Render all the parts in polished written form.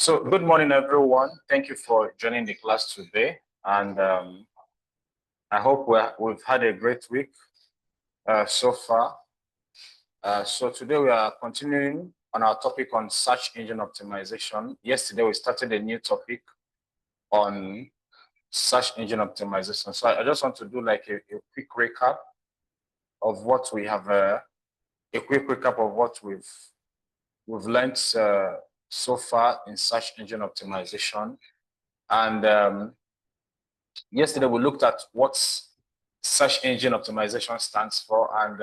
So good morning, everyone. Thank you for joining the class today. And I hope we've had a great week so far. So today we are continuing on our topic on search engine optimization. Yesterday, we started a new topic on search engine optimization. So I just want to do like a quick recap of what we have, we've learned so far in search engine optimization. And yesterday we looked at what search engine optimization stands for, and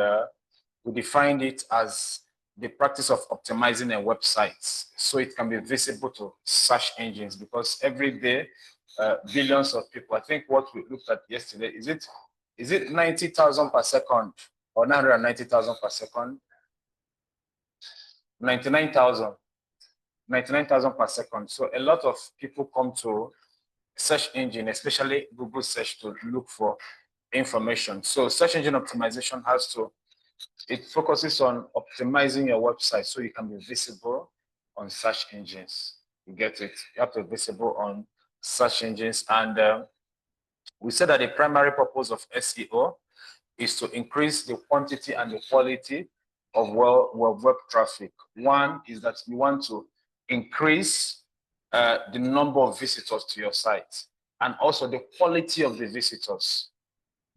we defined it as the practice of optimizing a website so it can be visible to search engines, because every day billions of people, I think what we looked at yesterday, is it 90,000 per second or 990,000 per second? 99,000 per second. So a lot of people come to search engine, especially Google search, to look for information. So search engine optimization it focuses on optimizing your website so you can be visible on search engines. You get it? You have to be visible on search engines. And we said that the primary purpose of SEO is to increase the quantity and the quality of web traffic. One is that you want to increase the number of visitors to your site, and also the quality of the visitors.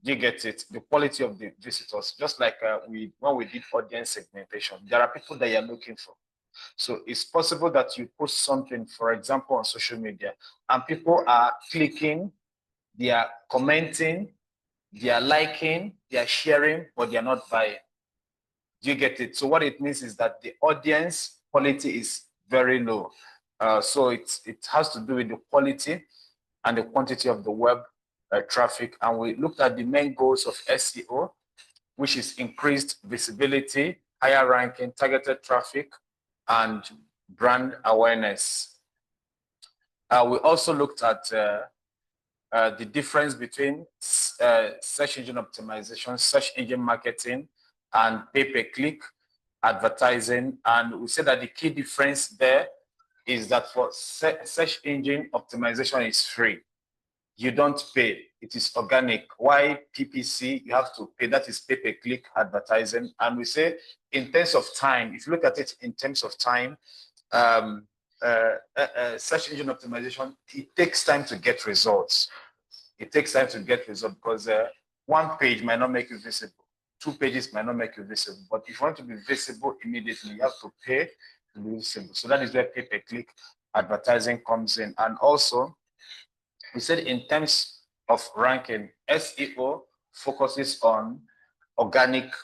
You get it? The quality of the visitors. Just like when we did audience segmentation, there are people that you're looking for. So it's possible that you post something, for example, on social media, and people are clicking, they are commenting, they are liking, they are sharing, but they are not buying. Do you get it? So what it means is that the audience quality is very low. So it has to do with the quality and the quantity of the web traffic. And we looked at the main goals of SEO, which is increased visibility, higher ranking, targeted traffic, and brand awareness. We also looked at the difference between search engine optimization, search engine marketing, and pay-per-click advertising. And we said that the key difference there is that for search engine optimization is free. You don't pay. It is organic. Why PPC? You have to pay. That is pay-per-click advertising. And we say in terms of time, if you look at it in terms of time, search engine optimization, it takes time to get results. It takes time to get results because one page might not make you visible. 2 pages might not make you visible. But if you want to be visible immediately, you have to pay to be visible. So that is where pay-per-click advertising comes in. And also, we said in terms of ranking, SEO focuses on organic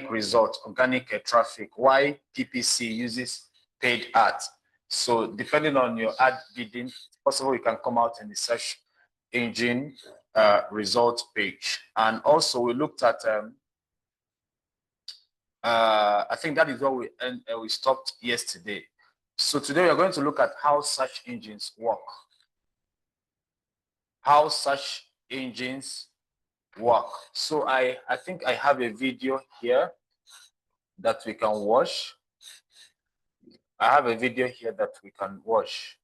results, organic traffic. Why PPC uses paid ads? So depending on your ad bidding, it's possible you can come out in the search engine results page. And also we looked at, I think that is where we stopped yesterday. So today we are going to look at how search engines work. How search engines work. So I think I have a video here that we can watch. I have a video here that we can watch.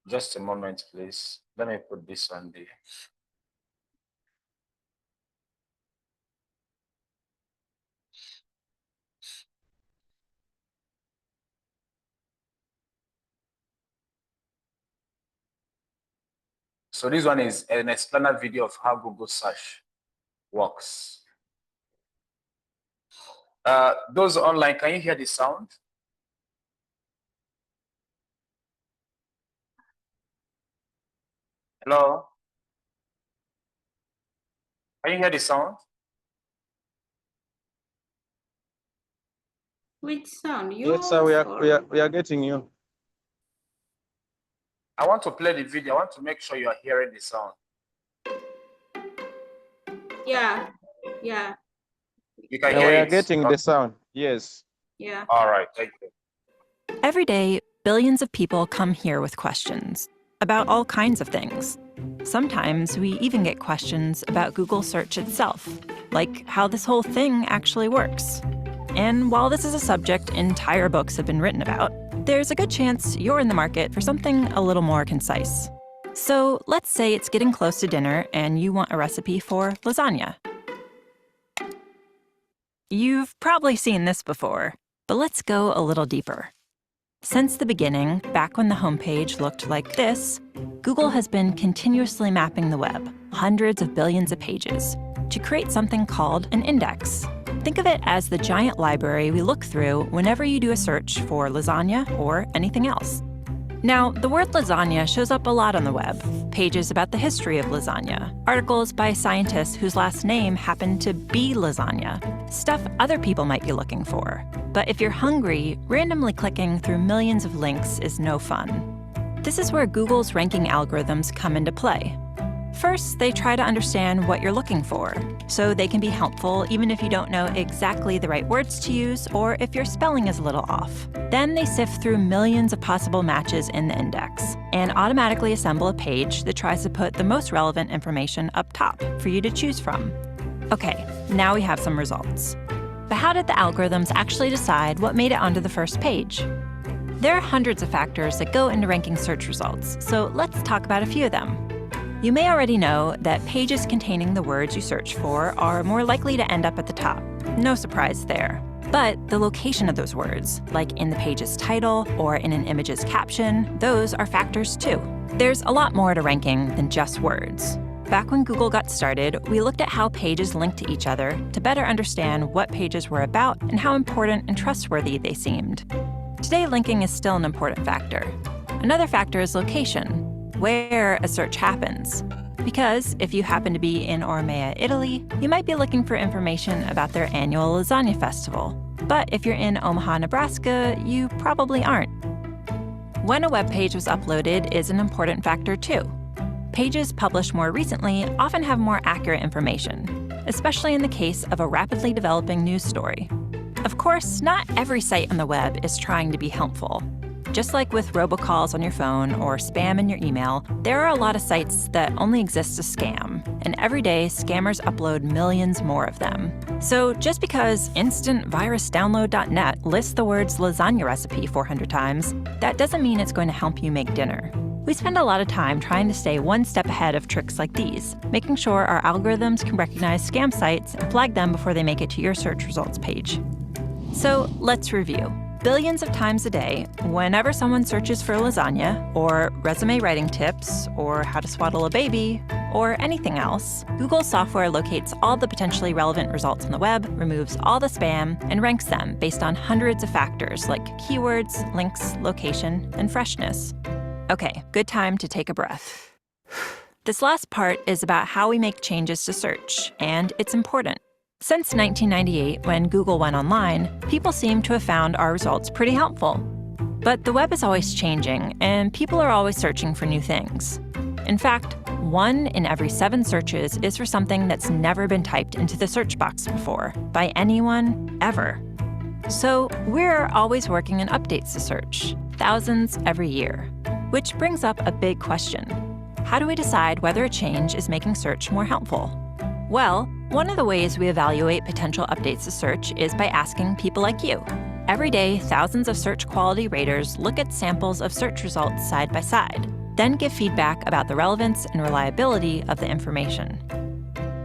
Just a moment, please. Let me put this on there. So this one is an explainer video of how Google search works. Those online, can you hear the sound? Hello? Can you hear the sound? Which sound? Yes, sir, we are getting you. I want to play the video. I want to make sure you are hearing the sound. Yeah. You can hear we are it. getting the sound. Yes. Yeah. All right, thank you. Every day, billions of people come here with questions about all kinds of things. Sometimes we even get questions about Google search itself, like how this whole thing actually works. And while this is a subject entire books have been written about, there's a good chance you're in the market for something a little more concise. So let's say it's getting close to dinner and you want a recipe for lasagna. You've probably seen this before, but let's go a little deeper. Since the beginning, back when the homepage looked like this, Google has been continuously mapping the web, hundreds of billions of pages, to create something called an index. Think of it as the giant library we look through whenever you do a search for lasagna or anything else. Now, the word lasagna shows up a lot on the web. Pages about the history of lasagna, articles by scientists whose last name happened to be lasagna, stuff other people might be looking for. But if you're hungry, randomly clicking through millions of links is no fun. This is where Google's ranking algorithms come into play. First, they try to understand what you're looking for, so they can be helpful even if you don't know exactly the right words to use or if your spelling is a little off. Then they sift through millions of possible matches in the index and automatically assemble a page that tries to put the most relevant information up top for you to choose from. Okay, now we have some results. But how did the algorithms actually decide what made it onto the first page? There are hundreds of factors that go into ranking search results, so let's talk about a few of them. You may already know that pages containing the words you search for are more likely to end up at the top. No surprise there. But the location of those words, like in the page's title or in an image's caption, those are factors too. There's a lot more to ranking than just words. Back when Google got started, we looked at how pages link to each other to better understand what pages were about and how important and trustworthy they seemed. Today, linking is still an important factor. Another factor is location, where a search happens. Because if you happen to be in Ormea, Italy, you might be looking for information about their annual lasagna festival. But if you're in Omaha, Nebraska, you probably aren't. When a web page was uploaded is an important factor too. Pages published more recently often have more accurate information, especially in the case of a rapidly developing news story. Of course, not every site on the web is trying to be helpful. Just like with robocalls on your phone or spam in your email, there are a lot of sites that only exist to scam, and every day scammers upload millions more of them. So just because instantvirusdownload.net lists the words lasagna recipe 400 times, that doesn't mean it's going to help you make dinner. We spend a lot of time trying to stay one step ahead of tricks like these, making sure our algorithms can recognize scam sites and flag them before they make it to your search results page. So let's review. Billions of times a day, whenever someone searches for lasagna, or resume writing tips, or how to swaddle a baby, or anything else, Google's software locates all the potentially relevant results on the web, removes all the spam, and ranks them based on hundreds of factors like keywords, links, location, and freshness. Okay, good time to take a breath. This last part is about how we make changes to search, and it's important. Since 1998, when Google went online, people seem to have found our results pretty helpful. But the web is always changing, and people are always searching for new things. In fact, 1 in every 7 searches is for something that's never been typed into the search box before, by anyone, ever. So we're always working on updates to search, thousands every year. Which brings up a big question. How do we decide whether a change is making search more helpful? Well, one of the ways we evaluate potential updates to search is by asking people like you. Every day, thousands of search quality raters look at samples of search results side by side, then give feedback about the relevance and reliability of the information.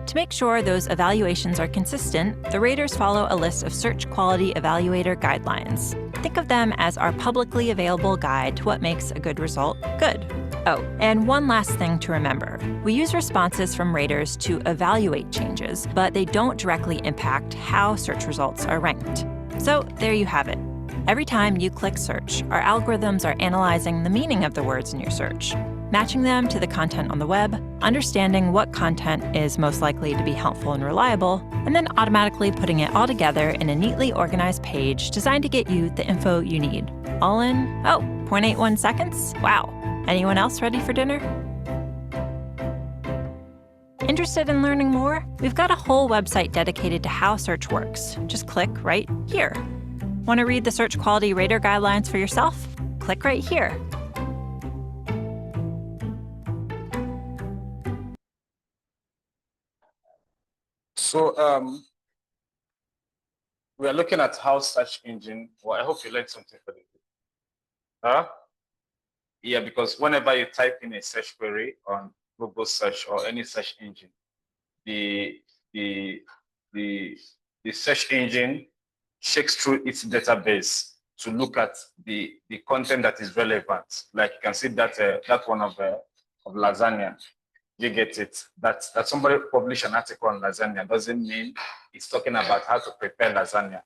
To make sure those evaluations are consistent, the raters follow a list of search quality evaluator guidelines. Think of them as our publicly available guide to what makes a good result good. Oh, and one last thing to remember. We use responses from raters to evaluate changes, but they don't directly impact how search results are ranked. So there you have it. Every time you click search, our algorithms are analyzing the meaning of the words in your search, matching them to the content on the web, understanding what content is most likely to be helpful and reliable, and then automatically putting it all together in a neatly organized page designed to get you the info you need. All in, 0.81 seconds? Wow. Anyone else ready for dinner? Interested in learning more? We've got a whole website dedicated to how search works. Just click right here. Want to read the search quality rater guidelines for yourself? Click right here. So we are looking at how search engine, well, I hope you learned something for this. Huh? Yeah, because whenever you type in a search query on Google search or any search engine, the search engine checks through its database to look at the content that is relevant. Like you can see that that one of lasagna. You get it? That somebody published an article on lasagna doesn't mean it's talking about how to prepare lasagna.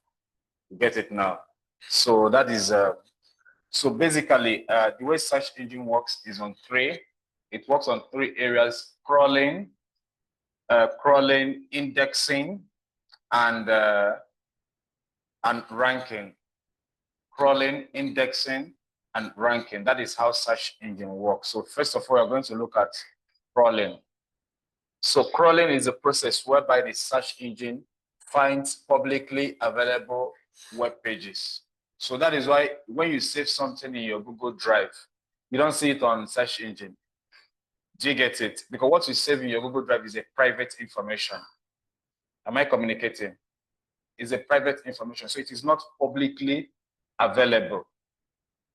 You get it now? So that is so basically the way search engine works is on three. It works on three areas: crawling, indexing, and ranking. Crawling, indexing, and ranking. That is how search engine works. So first of all, we're going to look at crawling. So crawling is a process whereby the search engine finds publicly available web pages. So that is why when you save something in your Google Drive, you don't see it on search engine. Do you get it? Because what you save in your Google Drive is a private information. Am I communicating? It's a private information, so it is not publicly available.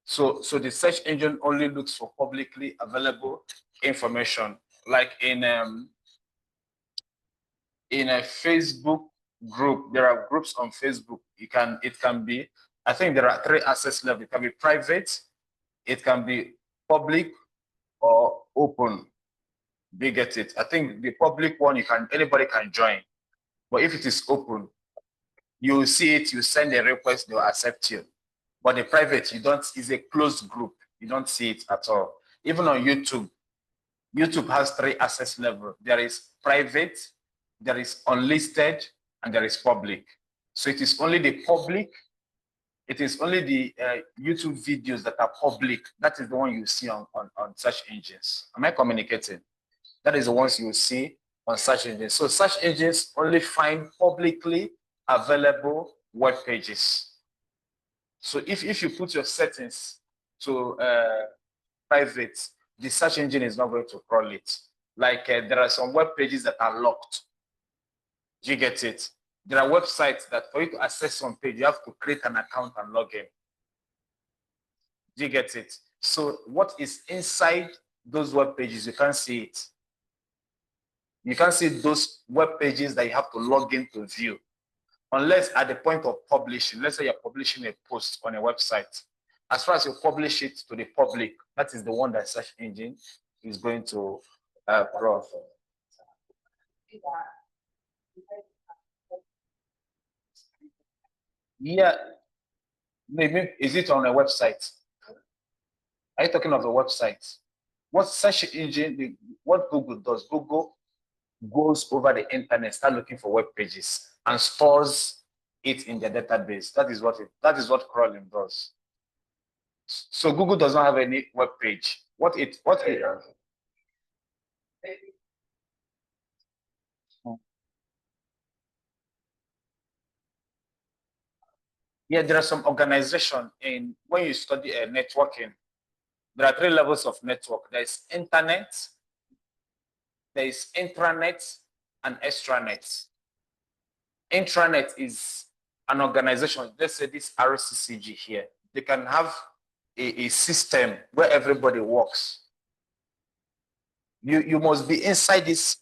So the search engine only looks for publicly available information, like in a Facebook group. There are groups on Facebook. It can be, I think there are three access levels. It can be private, it can be public, or open. Do you get it? I think the public one, anybody can join. But if it is open, you see it, you send a request, they'll accept you. But the private, it's a closed group. You don't see it at all. Even on YouTube, YouTube has three access levels. There is private, there is unlisted, and there is public. So it is only the public, it is only the YouTube videos that are public. That is the one you see on search engines. Am I communicating? That is the ones you see on search engines. So search engines only find publicly available web pages. So if you put your settings to private, the search engine is not going to crawl it. Like there are some web pages that are locked. Do you get it? There are websites that for you to access some page, you have to create an account and log in. Do you get it? So what is inside those web pages, you can't see it. You can't see those web pages that you have to log in to view. Unless at the point of publishing, let's say you're publishing a post on a website. As far as you publish it to the public, that is the one that search engine is going to crawl. Yeah, maybe is it on a website? Are you talking of a website? What search engine? What Google does? Google goes over the internet, start looking for web pages, and stores it in their database. That is what crawling does. So Google does not have any web page. Yeah, there are some organization in when you study networking. There are three levels of network. There is internet, there is intranet, and extranet. Intranet is an organization. Let's say this RCCG here. They can have a system where everybody works. You must be inside this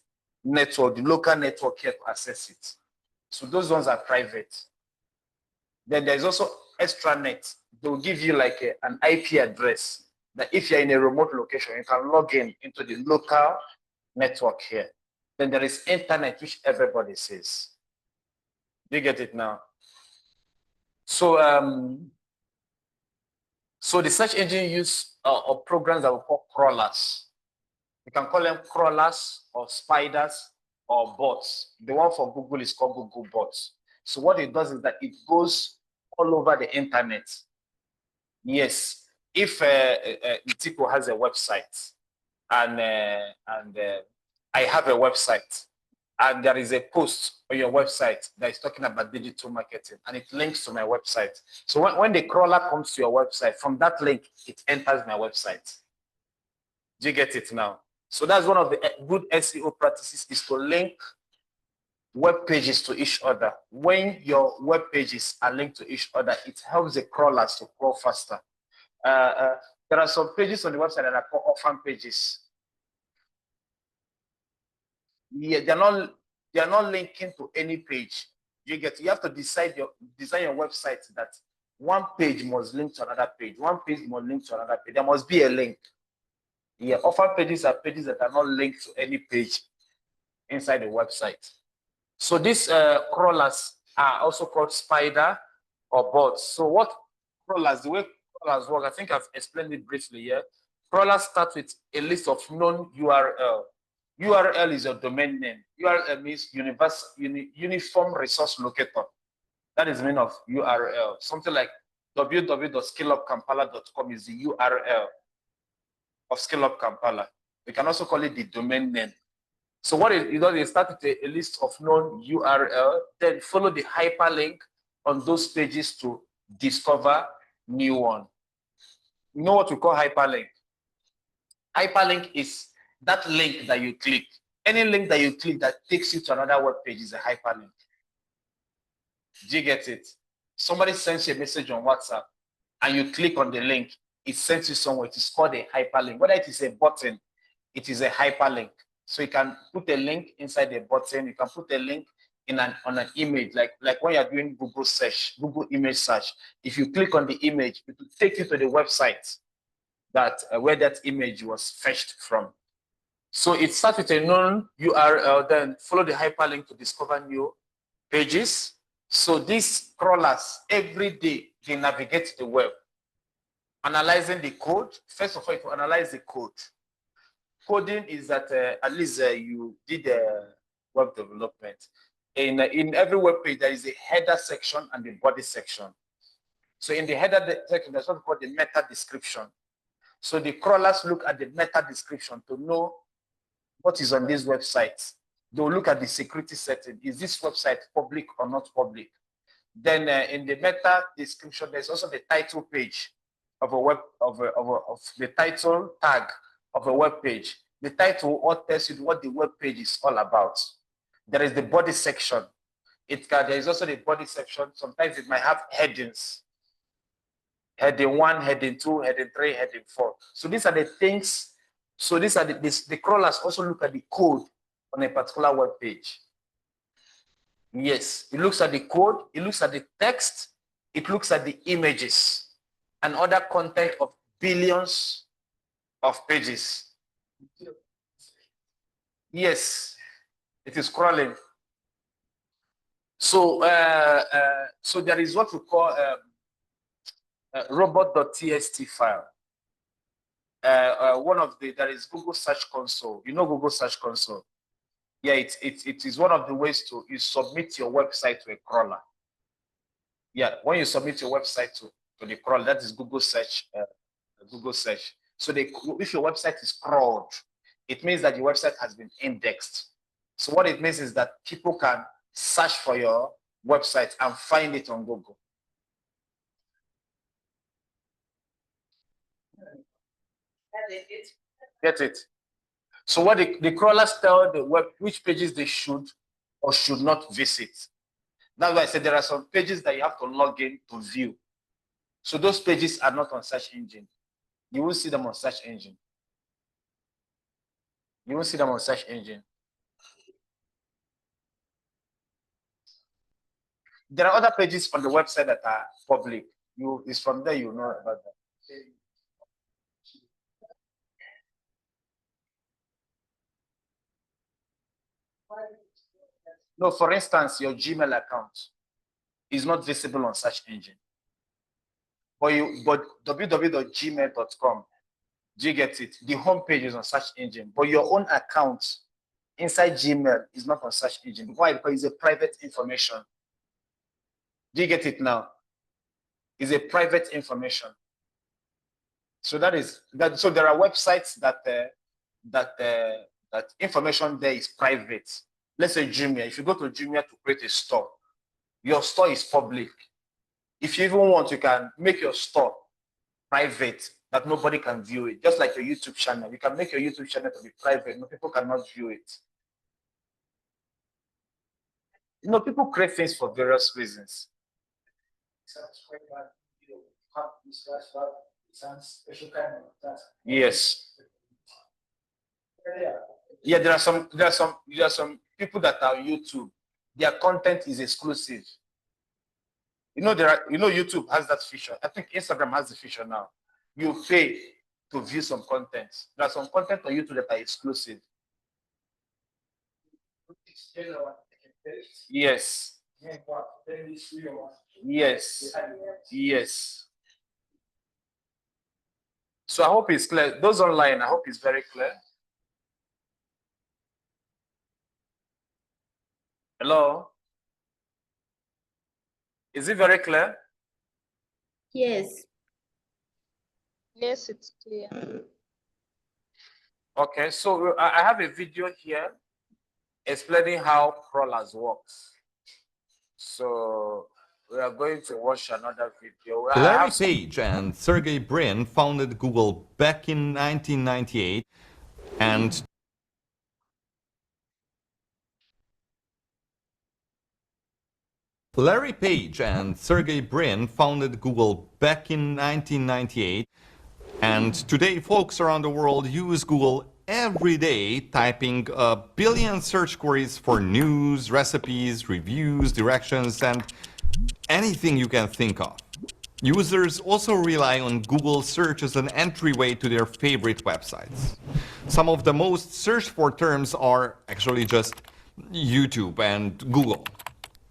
network, the local network here to access it. So those ones are private. Then there's also extranet. They will give you like an IP address that if you're in a remote location, you can log in into the local network here. Then there is internet, which everybody sees. Do you get it now? So so the search engine use or programs that we call crawlers. You can call them crawlers or spiders or bots. The one for Google is called Google bots. So what it does is that it goes all over the internet. Yes, if Tico has a website and I have a website and there is a post on your website that is talking about digital marketing and it links to my website. So when the crawler comes to your website, from that link, it enters my website. Do you get it now? So that's one of the good SEO practices, is to link web pages to each other. When your web pages are linked to each other, it helps the crawlers to crawl faster. There are some pages on the website that are called orphan pages. Yeah, they're not linking to any page. You have to design your website that one page must link to another page, one page must link to another page. There must be a link. Yeah, orphan pages are pages that are not linked to any page inside the website. So these crawlers are also called spider or bots. So what crawlers, the way crawlers work, I think I've explained it briefly here. Crawlers start with a list of known URL. URL is your domain name. URL means uniform resource locator. That is the meaning of URL. Something like www.scaleupkampala.com is the URL of Scale Up Kampala. We can also call it the domain name. So what it does is start with a list of known URL, then follow the hyperlink on those pages to discover new one. You know what we call hyperlink? Hyperlink is that link that you click. Any link that you click that takes you to another web page is a hyperlink. Do you get it? Somebody sends you a message on WhatsApp and you click on the link, it sends you somewhere. It is called a hyperlink. Whether it is a button, it is a hyperlink. So you can put a link inside the button. You can put a link on an image, like when you're doing Google search, Google image search. If you click on the image, it will take you to the website that where that image was fetched from. So it starts with a known URL, then follow the hyperlink to discover new pages. So these crawlers, every day, they navigate the web, analyzing the code. First of all, to analyze the code. Coding is that at least you did web development. In every web page, there is a header section and the body section. So in the header section, there's what's called the meta description. So the crawlers look at the meta description to know what is on this website. They'll look at the security setting. Is this website public or not public? Then in the meta description, there's also the title page of a web of the title tag of a web page. The title all tells you what the web page is all about. There is the body section. There is also the body section. Sometimes it might have headings. Heading 1, heading 2, heading 3, heading 4. So these are the things. So these are the crawlers also look at the code on a particular web page. Yes, it looks at the code, it looks at the text, it looks at the images and other content of billions of pages. Yes, it is crawling. So, so there is what we call robot.txt file. There is Google Search Console. You know Google Search Console? Yeah, it is one of the ways you submit your website to a crawler. Yeah, when you submit your website to the crawler, that is Google Search. Google Search. So if your website is crawled, it means that your website has been indexed. So what it means is that people can search for your website and find it on Google. Get it? So what the crawlers tell the web which pages they should or should not visit. That's why I said there are some pages that you have to log in to view. So those pages are not on search engine. You won't see them on search engine. You won't see them on search engine. There are other pages on the website that are public. It's from there you know about that. No, for instance, your Gmail account is not visible on search engine. But www.gmail.com, do you get it? The home page is on search engine, but your own account inside Gmail is not on search engine. Why? Because it's a private information. Do you get it now? It's a private information. So that is that. So there are websites that information there is private. Let's say Jumia. If you go to Jumia to create a store, your store is public. If you even want, you can make your store private, that nobody can view it. Just like your YouTube channel, you can make your YouTube channel to be private. No people cannot view it. People create things for various reasons. Yes. Yeah, there are some people that are on YouTube. Their content is exclusive. YouTube has that feature. I think Instagram has the feature now. You pay to view some content. There are some content on YouTube that are exclusive. Yes. Yes. Yes. So I hope it's clear. Those online, I hope it's very clear. Hello? Is it very clear? Yes. Yes, it's clear. Okay, so I have a video here explaining how crawlers works. So we are going to watch another video. Larry Page and Sergey Brin founded Google back in 1998, and Larry Page and Sergey Brin founded Google back in 1998, and today folks around the world use Google every day, typing a billion search queries for news, recipes, reviews, directions, and anything you can think of. Users also rely on Google search as an entryway to their favorite websites. Some of the most searched for terms are actually just YouTube and Google.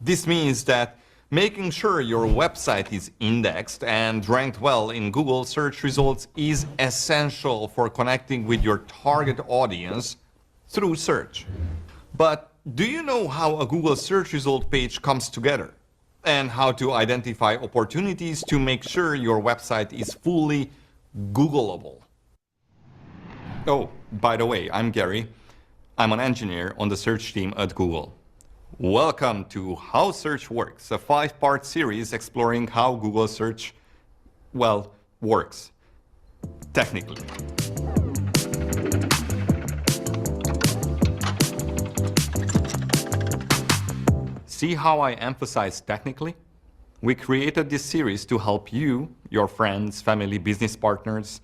This means that making sure your website is indexed and ranked well in Google search results is essential for connecting with your target audience through search. But do you know how a Google search result page comes together? And how to identify opportunities to make sure your website is fully Googleable? Oh, by the way, I'm Gary. I'm an engineer on the search team at Google. Welcome to How Search Works, a 5-part series exploring how Google search, well, works, technically. See how I emphasize technically? We created this series to help you, your friends, family, business partners,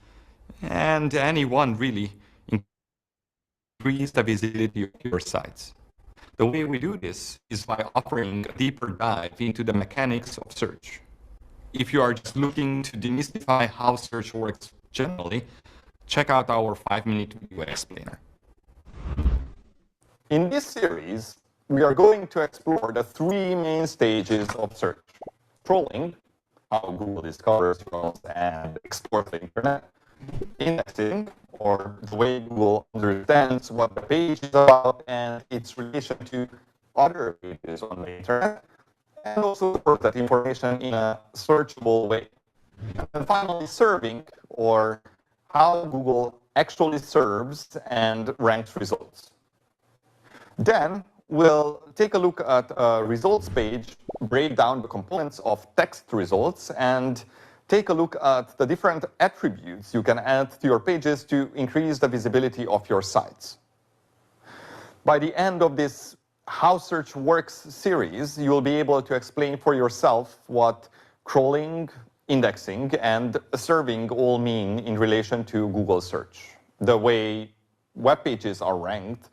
and anyone really increase the visibility of your sites. The way we do this is by offering a deeper dive into the mechanics of search. If you are just looking to demystify how search works generally, check out our 5-minute video explainer. In this series, we are going to explore the 3 main stages of search. Crawling, how Google discovers results and explores the internet. Indexing, or the way Google understands what the page is about and its relation to other pages on the internet, and also support that information in a searchable way. And finally, serving, or how Google actually serves and ranks results. Then we'll take a look at a results page, break down the components of text results, and take a look at the different attributes you can add to your pages to increase the visibility of your sites. By the end of this How Search Works series, you will be able to explain for yourself what crawling, indexing, and serving all mean in relation to Google search, the way web pages are ranked,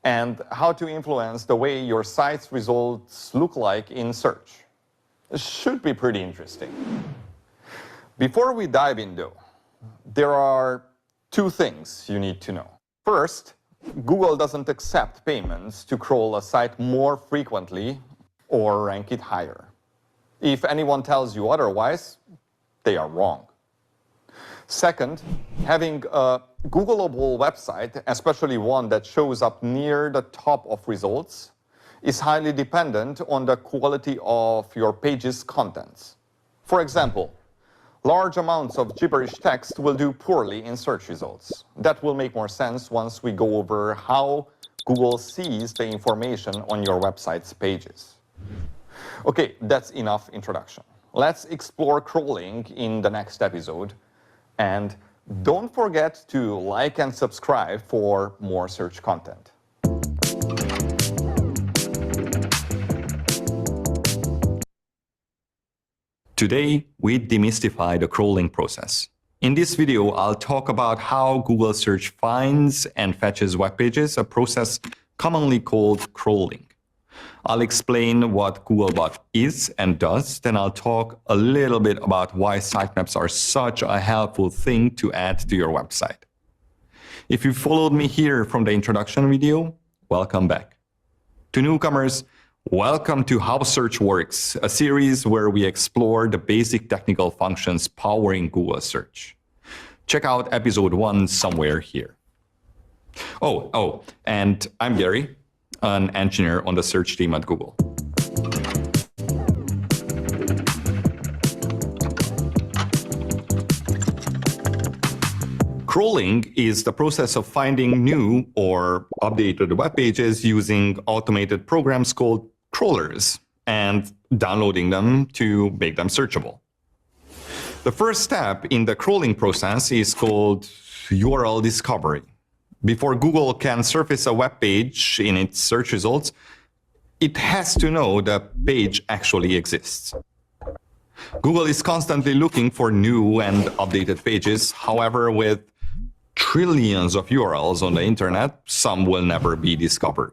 and how to influence the way your site's results look like in search. It should be pretty interesting. Before we dive in, though, there are 2 things you need to know. First, Google doesn't accept payments to crawl a site more frequently or rank it higher. If anyone tells you otherwise, they are wrong. Second, having a Googleable website, especially one that shows up near the top of results, is highly dependent on the quality of your page's contents. For example, large amounts of gibberish text will do poorly in search results. That will make more sense once we go over how Google sees the information on your website's pages. Okay, that's enough introduction. Let's explore crawling in the next episode. And don't forget to like and subscribe for more search content. Today, we demystify the crawling process. In this video, I'll talk about how Google search finds and fetches web pages, a process commonly called crawling. I'll explain what Googlebot is and does, then I'll talk a little bit about why sitemaps are such a helpful thing to add to your website. If you followed me here from the introduction video, welcome back. To newcomers, welcome to How Search Works, a series where we explore the basic technical functions powering Google search. Check out episode 1 somewhere here. Oh, and I'm Gary, an engineer on the search team at Google. Crawling is the process of finding new or updated web pages using automated programs called crawlers and downloading them to make them searchable. The first step in the crawling process is called URL discovery. Before Google can surface a web page in its search results, it has to know the page actually exists. Google is constantly looking for new and updated pages. However, with trillions of URLs on the internet, some will never be discovered.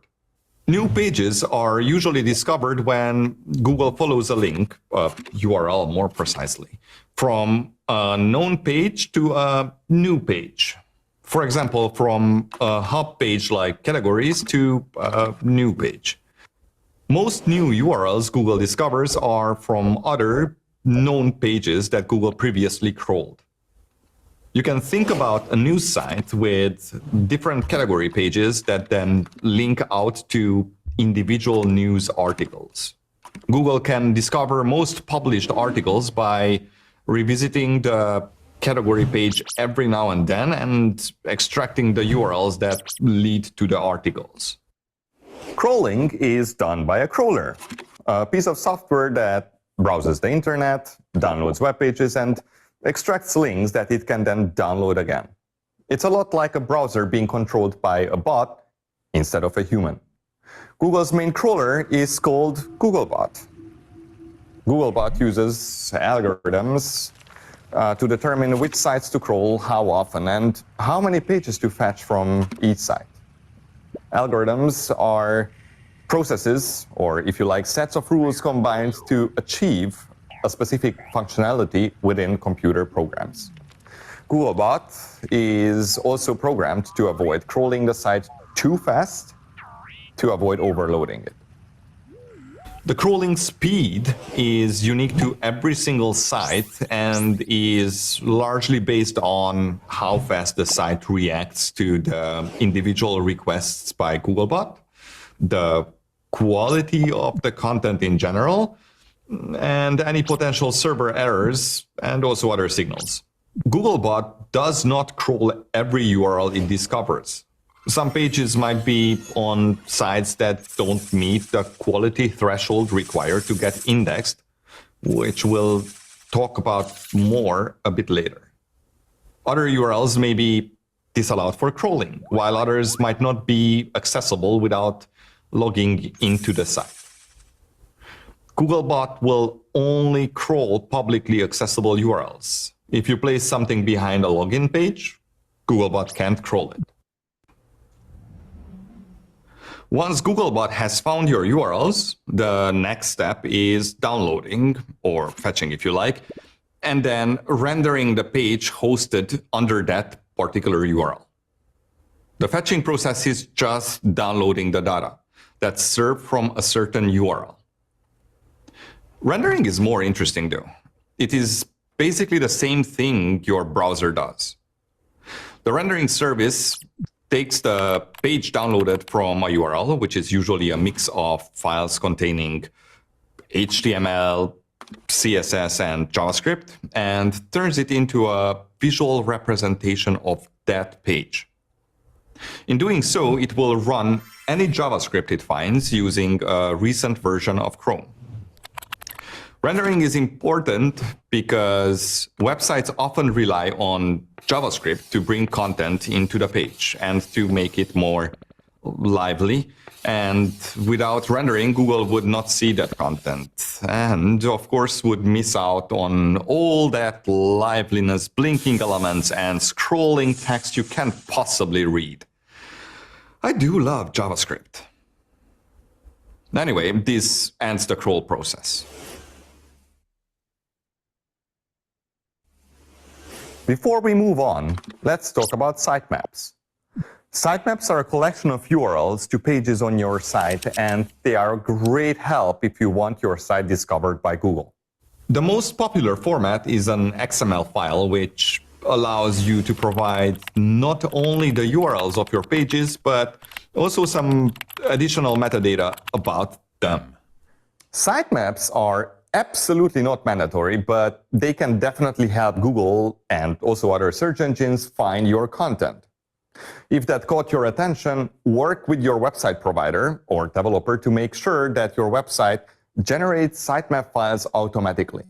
New pages are usually discovered when Google follows a link, a URL more precisely, from a known page to a new page. For example, from a hub page like categories to a new page. Most new URLs Google discovers are from other known pages that Google previously crawled. You can think about a news site with different category pages that then link out to individual news articles. Google can discover most published articles by revisiting the category page every now and then and extracting the URLs that lead to the articles. Crawling is done by a crawler, a piece of software that browses the internet, downloads web pages, and extracts links that it can then download again. It's a lot like a browser being controlled by a bot instead of a human. Google's main crawler is called Googlebot. Googlebot uses algorithms to determine which sites to crawl, how often, and how many pages to fetch from each site. Algorithms are processes, or if you like, sets of rules combined to achieve a specific functionality within computer programs. Googlebot is also programmed to avoid crawling the site too fast to avoid overloading it. The crawling speed is unique to every single site and is largely based on how fast the site reacts to the individual requests by Googlebot, the quality of the content in general, and any potential server errors, and also other signals. Googlebot does not crawl every URL it discovers. Some pages might be on sites that don't meet the quality threshold required to get indexed, which we'll talk about more a bit later. Other URLs may be disallowed for crawling, while others might not be accessible without logging into the site. Googlebot will only crawl publicly accessible URLs. If you place something behind a login page, Googlebot can't crawl it. Once Googlebot has found your URLs, the next step is downloading, or fetching if you like, and then rendering the page hosted under that particular URL. The fetching process is just downloading the data that's served from a certain URL. Rendering is more interesting though. It is basically the same thing your browser does. The rendering service takes the page downloaded from a URL, which is usually a mix of files containing HTML, CSS, and JavaScript, and turns it into a visual representation of that page. In doing so, it will run any JavaScript it finds using a recent version of Chrome. Rendering is important because websites often rely on JavaScript to bring content into the page and to make it more lively And without rendering, Google would not see that content. And of course, would miss out on all that liveliness, blinking elements, and scrolling text you can't possibly read. I do love JavaScript. Anyway, this ends the crawl process. Before we move on, let's talk about sitemaps. Sitemaps are a collection of URLs to pages on your site, and they are a great help if you want your site discovered by Google. The most popular format is an XML file, which allows you to provide not only the URLs of your pages, but also some additional metadata about them. Sitemaps are absolutely not mandatory, but they can definitely help Google and also other search engines find your content. If that caught your attention, work with your website provider or developer to make sure that your website generates sitemap files automatically.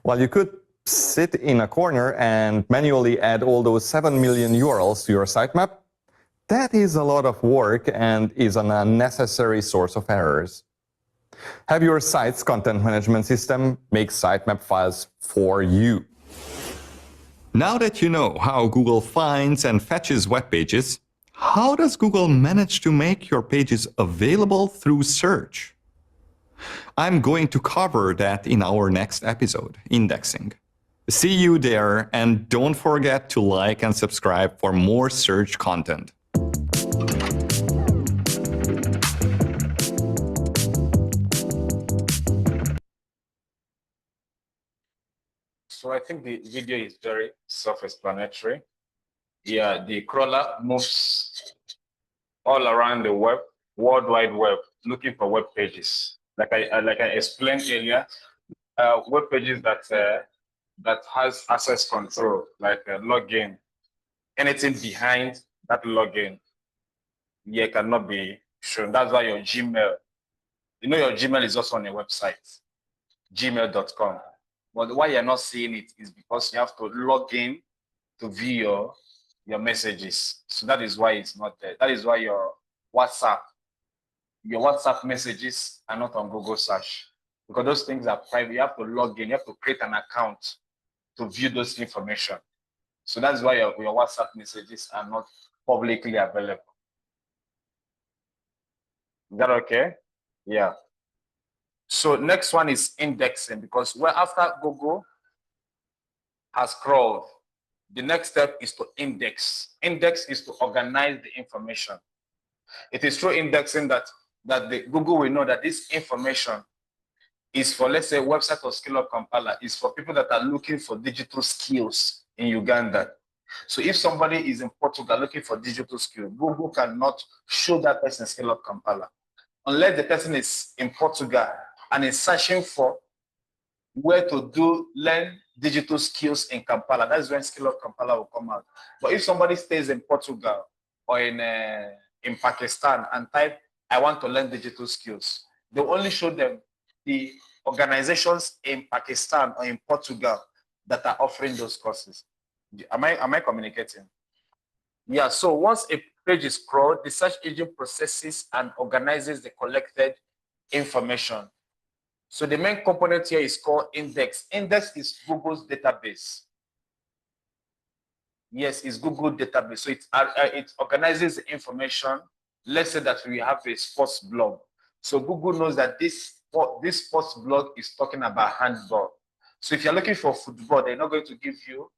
While you could sit in a corner and manually add all those 7 million URLs to your sitemap, that is a lot of work and is an unnecessary source of errors. Have your site's content management system make sitemap files for you. Now that you know how Google finds and fetches web pages, how does Google manage to make your pages available through search? I'm going to cover that in our next episode, Indexing. See you there, and don't forget to like and subscribe for more search content. So I think the video is very self-explanatory. Yeah, the crawler moves all around the web, World Wide Web, looking for web pages. Like I explained earlier, web pages that has access control, like login. Anything behind that login, yeah, cannot be shown. That's why your Gmail, your Gmail is also on your website, gmail.com. But why you're not seeing it is because you have to log in to view your messages. So that is why it's not there. That is why your WhatsApp messages are not on Google search, because those things are private. You have to log in, you have to create an account to view those information. So that's why your WhatsApp messages are not publicly available. Is that okay? Yeah. So next one is indexing, because after Google has crawled, the next step is to index. Index is to organize the information. It is through indexing that Google will know that this information is for, let's say, website or skill-up compiler, is for people that are looking for digital skills in Uganda. So if somebody is in Portugal looking for digital skill, Google cannot show that person skill-up compiler unless the person is in Portugal and is searching for where to learn digital skills in Kampala. That's when skill-up compiler will come out. But if somebody stays in Portugal or in Pakistan and type, I want to learn digital skills, they'll only show them the organizations in Pakistan or in Portugal that are offering those courses. Am I communicating? Yeah, so once a page is crawled, the search engine processes and organizes the collected information. So the main component here is called index. Index is Google's database. Yes, it's Google database. So it organizes the information. Let's say that we have a sports blog. So Google knows that this sports blog is talking about handball. So if you're looking for football, they're not going to give you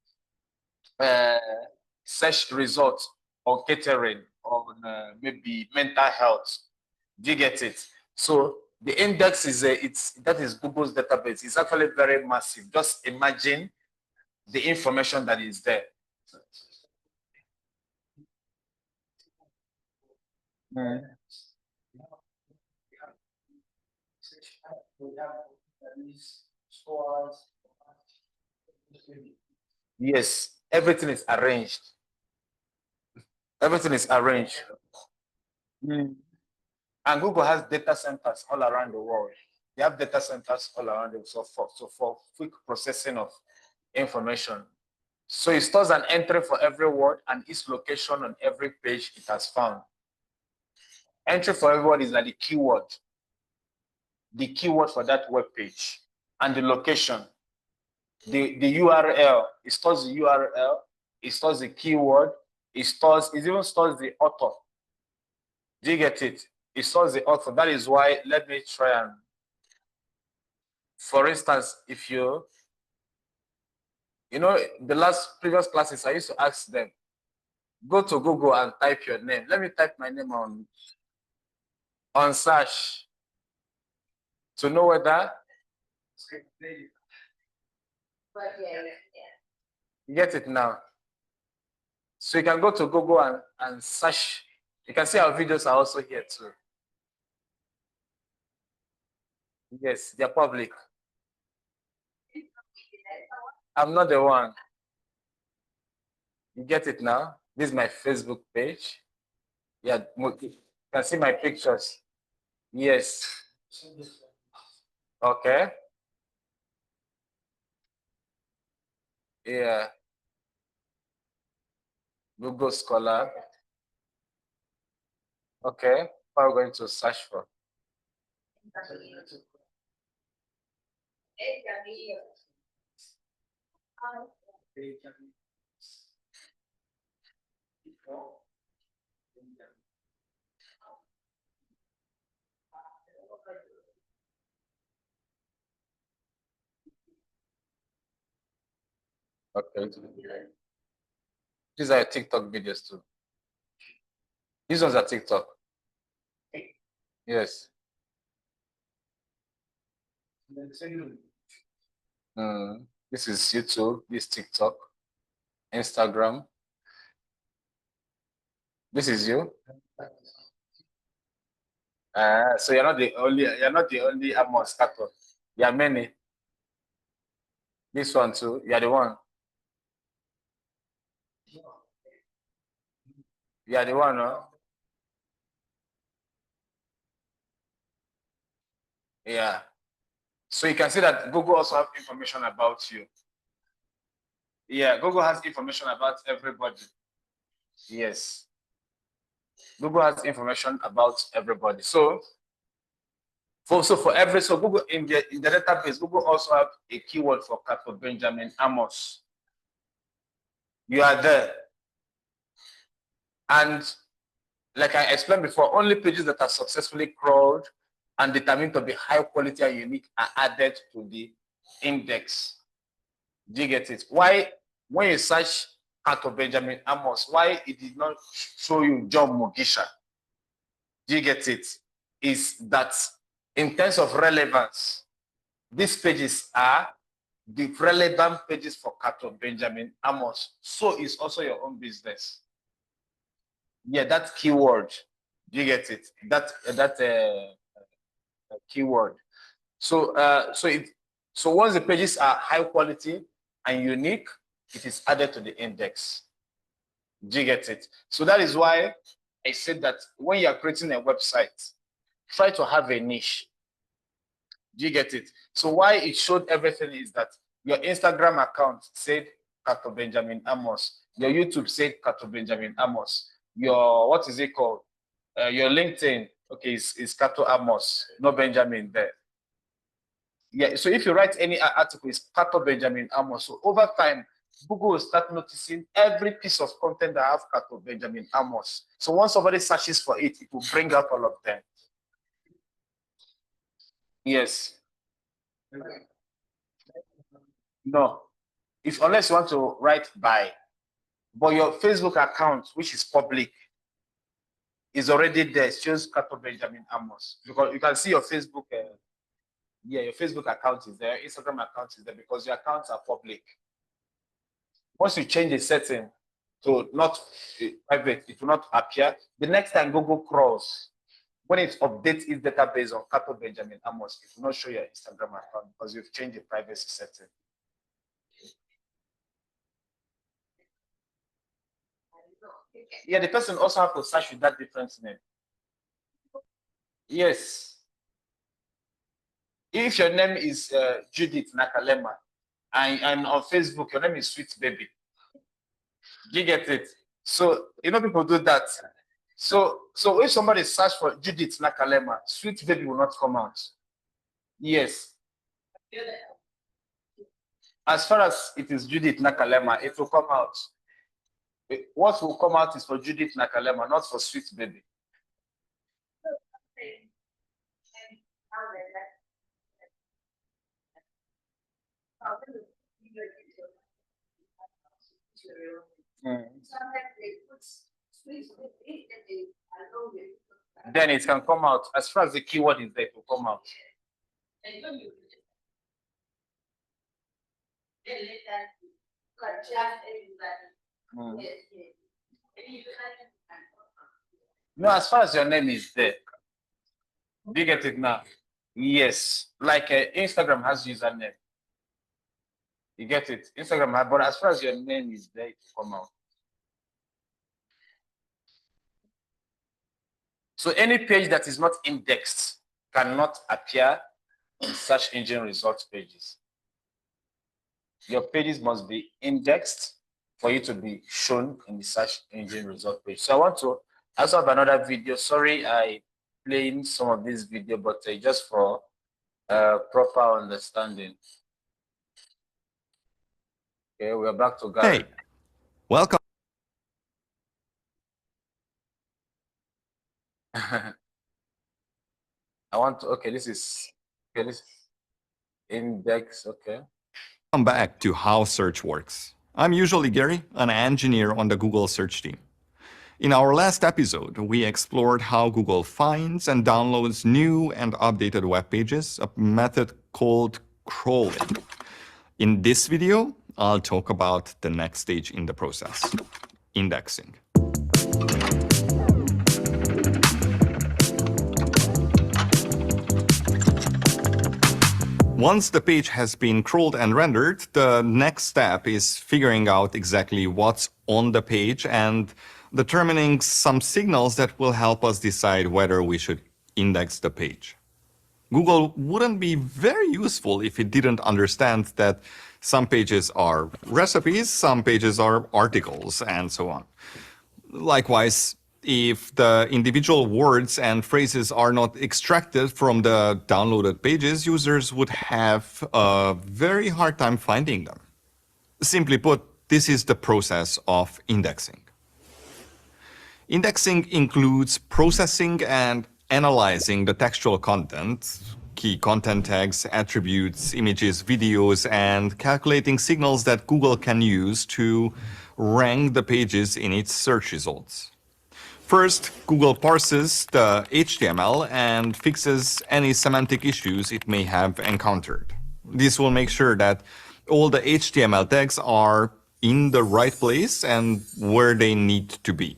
search results on catering, on maybe mental health. Do you get it? So the index that is Google's database. It's actually very massive. Just imagine the information that is there. Yes, everything is arranged. Everything is arranged. And Google has data centers all around the world. They have data centers all around the world for quick processing of information. So it stores an entry for every word and its location on every page it has found. Entry for everyone is like the keyword. The keyword for that web page and the location. The URL, it stores the URL, it stores the keyword, it even stores the author. Do you get it? It stores the author. That is why, let me try and, for instance, if you know, the previous classes, I used to ask them, go to Google and type your name. Let me type my name on search to know whether you get it now. So you can go to Google and search. You can see our videos are also here too. Yes, they're public. I'm not the one. You get it now? This is my Facebook page. Yeah, you can see my pictures. Yes. Okay. Yeah. Google Scholar. Okay. What are we going to search for? Okay. These are TikTok videos too. These ones are TikTok. Yes. This is YouTube, this is TikTok, Instagram. This is you. So you're not the only Amos Kato. There are many. This one too, you're the one. You are the one, huh? Yeah. So you can see that Google also have information about you. Yeah, Google has information about everybody. Yes. Google has information about everybody. So Google in the database, Google also have a keyword for Cato Benjamin Amos. You are there. And like I explained before, only pages that are successfully crawled and determined to be high quality and unique are added to the index. Do you get it? Why, when you search Cato Benjamin Amos, why it did not show you John Mugisha? Do you get it? Is that in terms of relevance, these pages are the relevant pages for Cato Benjamin Amos. So it's also your own business. Yeah, that keyword. Do you get it? That keyword. So once the pages are high quality and unique, it is added to the index. Do you get it? So that is why I said that when you are creating a website, try to have a niche. Do you get it? So why it showed everything is that your Instagram account said Cato Benjamin Amos. Your YouTube said Cato Benjamin Amos. Your, what is it called? Your LinkedIn, okay, is Cato Amos, no Benjamin there. Yeah, so if you write any article, it's Cato Benjamin Amos. So over time, Google will start noticing every piece of content that have Cato Benjamin Amos. So once somebody searches for it, it will bring up all of them. Yes. No. Unless you want to write by, but your Facebook account, which is public, is already there. It shows Cato Benjamin Amos. Because you can see your Facebook, your Facebook account is there, Instagram account is there, because your accounts are public. Once you change the setting to not private, it will not appear. The next time Google crawls, when it updates its database on Cato Benjamin Amos, it will not show your Instagram account because you've changed the privacy setting. Yeah, the person also has to search with that different name. Yes. If your name is Judith Nakalema, and on Facebook, your name is Sweet Baby. Do you get it? So, people do that. So if somebody search for Judith Nakalema, Sweet Baby will not come out. Yes. As far as it is Judith Nakalema, it will come out. What will come out is for Judith Nakalema, not for Sweet Baby. Then it can come out. As far as the keyword is there, it will come out. No, as far as your name is there. Do you get it now? Yes. Like Instagram has username. You get it? Instagram has, but as far as your name is there, it will come out. So any page that is not indexed cannot appear on search engine results pages. Your pages must be indexed for you to be shown in the search engine result page. So I want to also have another video. Sorry, I playing some of this video, but just for proper understanding. Okay, we're back to Gary. Hey, welcome. I want to, okay, this is index, okay. Welcome back to How Search Works. I'm usually Gary, an engineer on the Google search team. In our last episode, we explored how Google finds and downloads new and updated web pages, a method called crawling. In this video, I'll talk about the next stage in the process, indexing. Once the page has been crawled and rendered, the next step is figuring out exactly what's on the page and determining some signals that will help us decide whether we should index the page. Google wouldn't be very useful if it didn't understand that some pages are recipes, some pages are articles, and so on. Likewise, if the individual words and phrases are not extracted from the downloaded pages, users would have a very hard time finding them. Simply put, this is the process of indexing. Indexing includes processing and analyzing the textual content, key content tags, attributes, images, videos, and calculating signals that Google can use to rank the pages in its search results. First, Google parses the HTML and fixes any semantic issues it may have encountered. This will make sure that all the HTML tags are in the right place and where they need to be.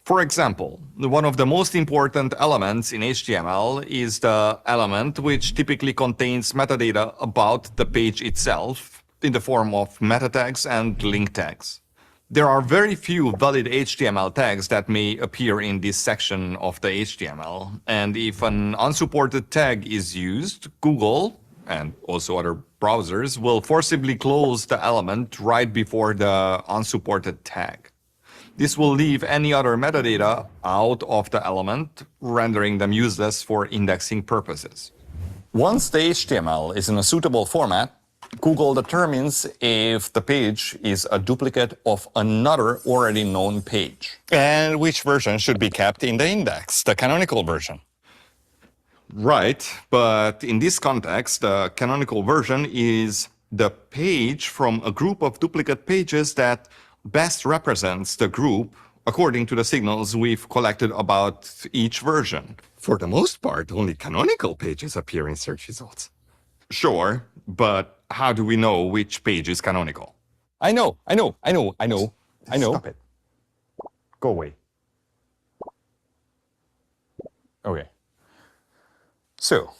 For example, one of the most important elements in HTML is the element which typically contains metadata about the page itself in the form of meta tags and link tags. There are very few valid HTML tags that may appear in this section of the HTML, and if an unsupported tag is used, Google, and also other browsers, will forcibly close the element right before the unsupported tag. This will leave any other metadata out of the element, rendering them useless for indexing purposes. Once the HTML is in a suitable format, Google determines if the page is a duplicate of another already known page. And which version should be kept in the index, the canonical version. Right, but in this context, the canonical version is the page from a group of duplicate pages that best represents the group according to the signals we've collected about each version. For the most part, only canonical pages appear in search results. Sure, but how do we know which page is canonical? I know. Stop it. Go away. Okay. So,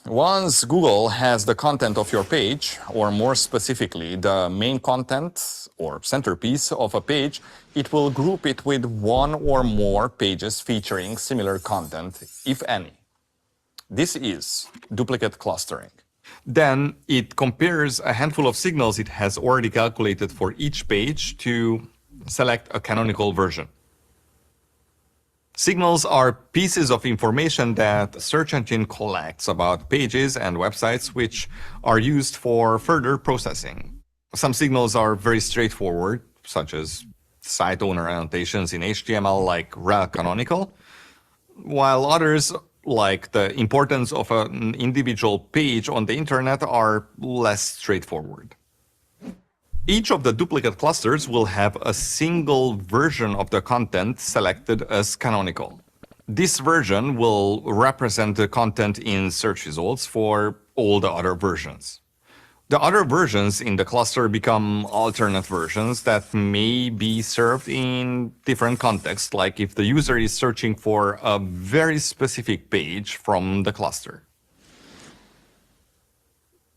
once Google has the content of your page, or more specifically, the main content or centerpiece of a page, it will group it with one or more pages featuring similar content, if any. This is duplicate clustering. Then it compares a handful of signals it has already calculated for each page to select a canonical version. Signals are pieces of information that the search engine collects about pages and websites which are used for further processing. Some signals are very straightforward, such as site owner annotations in HTML like rel canonical, while others, like the importance of an individual page on the internet, are less straightforward. Each of the duplicate clusters will have a single version of the content selected as canonical. This version will represent the content in search results for all the other versions. The other versions in the cluster become alternate versions that may be served in different contexts, like if the user is searching for a very specific page from the cluster.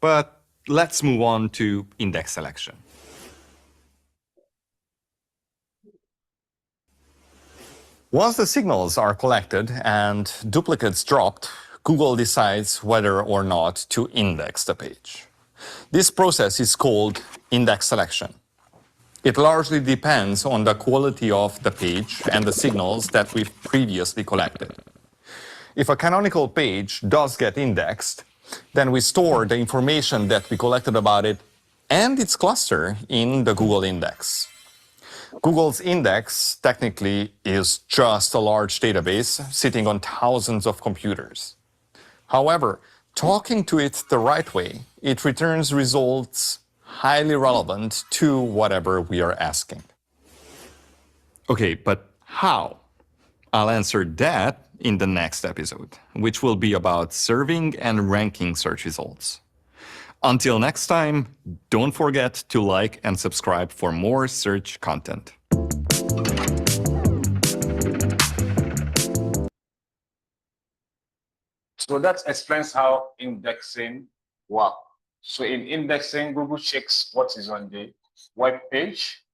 But let's move on to index selection. Once the signals are collected and duplicates dropped, Google decides whether or not to index the page. This process is called index selection. It largely depends on the quality of the page and the signals that we've previously collected. If a canonical page does get indexed, then we store the information that we collected about it and its cluster in the Google index. Google's index technically is just a large database sitting on thousands of computers. However, talking to it the right way, it returns results highly relevant to whatever we are asking. Okay, but how? I'll answer that in the next episode, which will be about serving and ranking search results. Until next time, don't forget to like and subscribe for more search content. So that explains how indexing works. So in indexing, Google checks what is on the web page,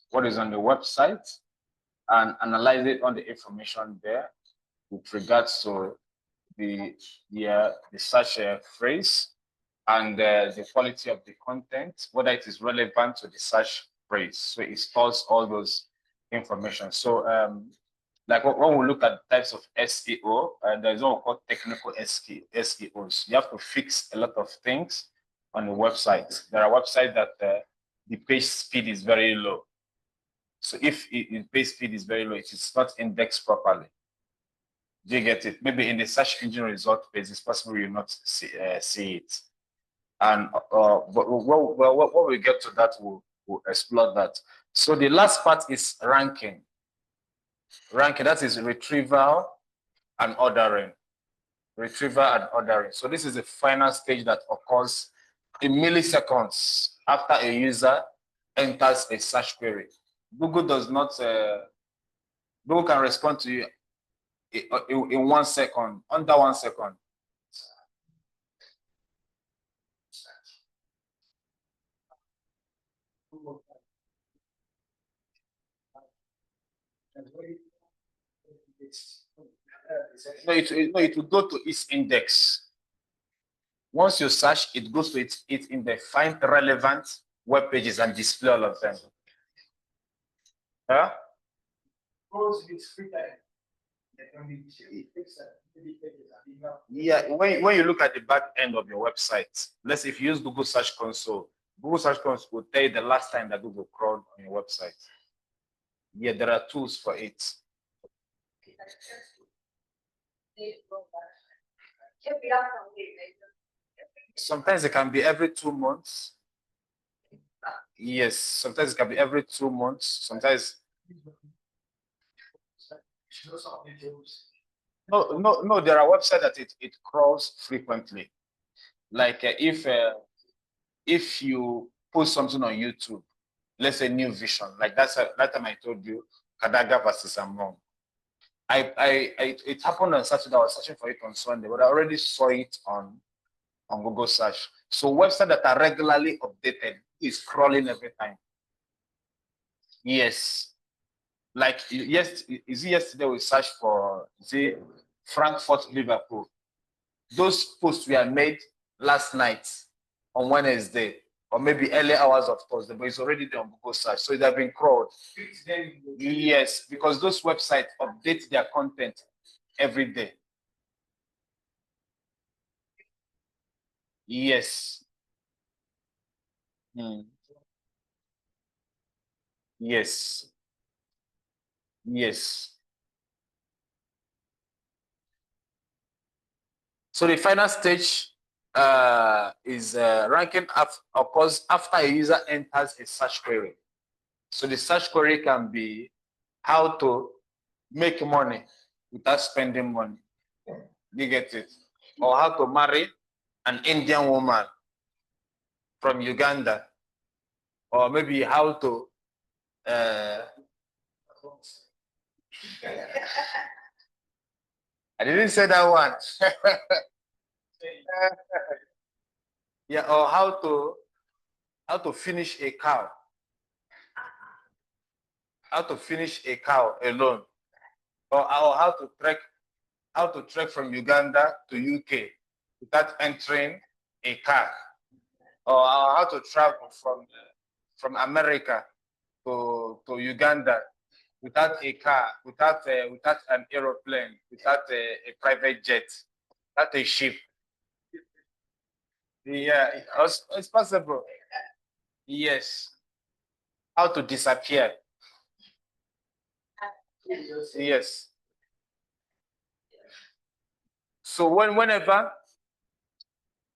what is on the website, and analyze it on the information there with regards to the search phrase and the quality of the content, whether it is relevant to the search phrase. So it stores all those information. So like when we look at types of SEO, there's what we call technical SEOs. You have to fix a lot of things on the website. There are websites that the page speed is very low. So if the page speed is very low, it is not indexed properly. Do you get it? Maybe in the search engine result page, it's possible you not see it. And when we get to that, we'll explore that. So the last part is ranking. Ranking, that is retrieval and ordering. Retrieval and ordering. So this is the final stage that occurs in milliseconds after a user enters a search query. Google does not, Google can respond to you in 1 second, under 1 second. No, it will go to its index. Once you search, it goes to its index, find relevant web pages and display all of them. Huh? Yeah, when you look at the back end of your website, let's say if you use Google Search Console will tell you the last time that Google crawled on your website. Yeah, there are tools for it. Sometimes it can be every 2 months. Yes, sometimes it can be every 2 months. Sometimes. No, there are websites that it crawls frequently. Like if you post something on YouTube, let's say New Vision, like that time I told you, Kadaga versus Among. It happened on Saturday. I was searching for it on Sunday, but I already saw it on Google search. So websites that are regularly updated is crawling every time. Yes. Like yesterday we searched for Frankfurt, Liverpool. Those posts were made last night on Wednesday or maybe early hours of Thursday, but it's already there on Google search. So it has been crawled. Yes, because those websites update their content every day. Yes. Yes. Yes. So the final stage is ranking occurs after a user enters a search query. So the search query can be how to make money without spending money. You get it? Or how to marry an Indian woman from Uganda. Or maybe how to I didn't say that one. Yeah, or how to finish a cow. How to finish a cow alone. Or how to trek from Uganda to UK without entering a car. Or how to travel from America to Uganda without a car, without an aeroplane, without a private jet, without a ship. Yeah, it's possible. Yes. How to disappear. Yes. So whenever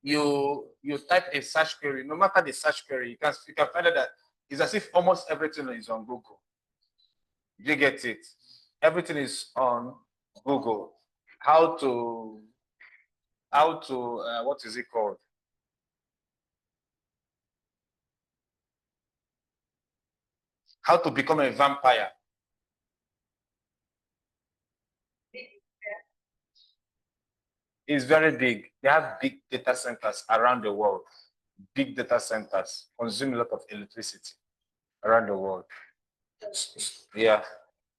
you type a search query, no matter the search query, you can find out that it's as if almost everything is on Google. You get it? Everything is on Google. How to what is it called? How to become a vampire. It's very big. They have big data centers around the world. Big data centers consume a lot of electricity around the world. Yeah.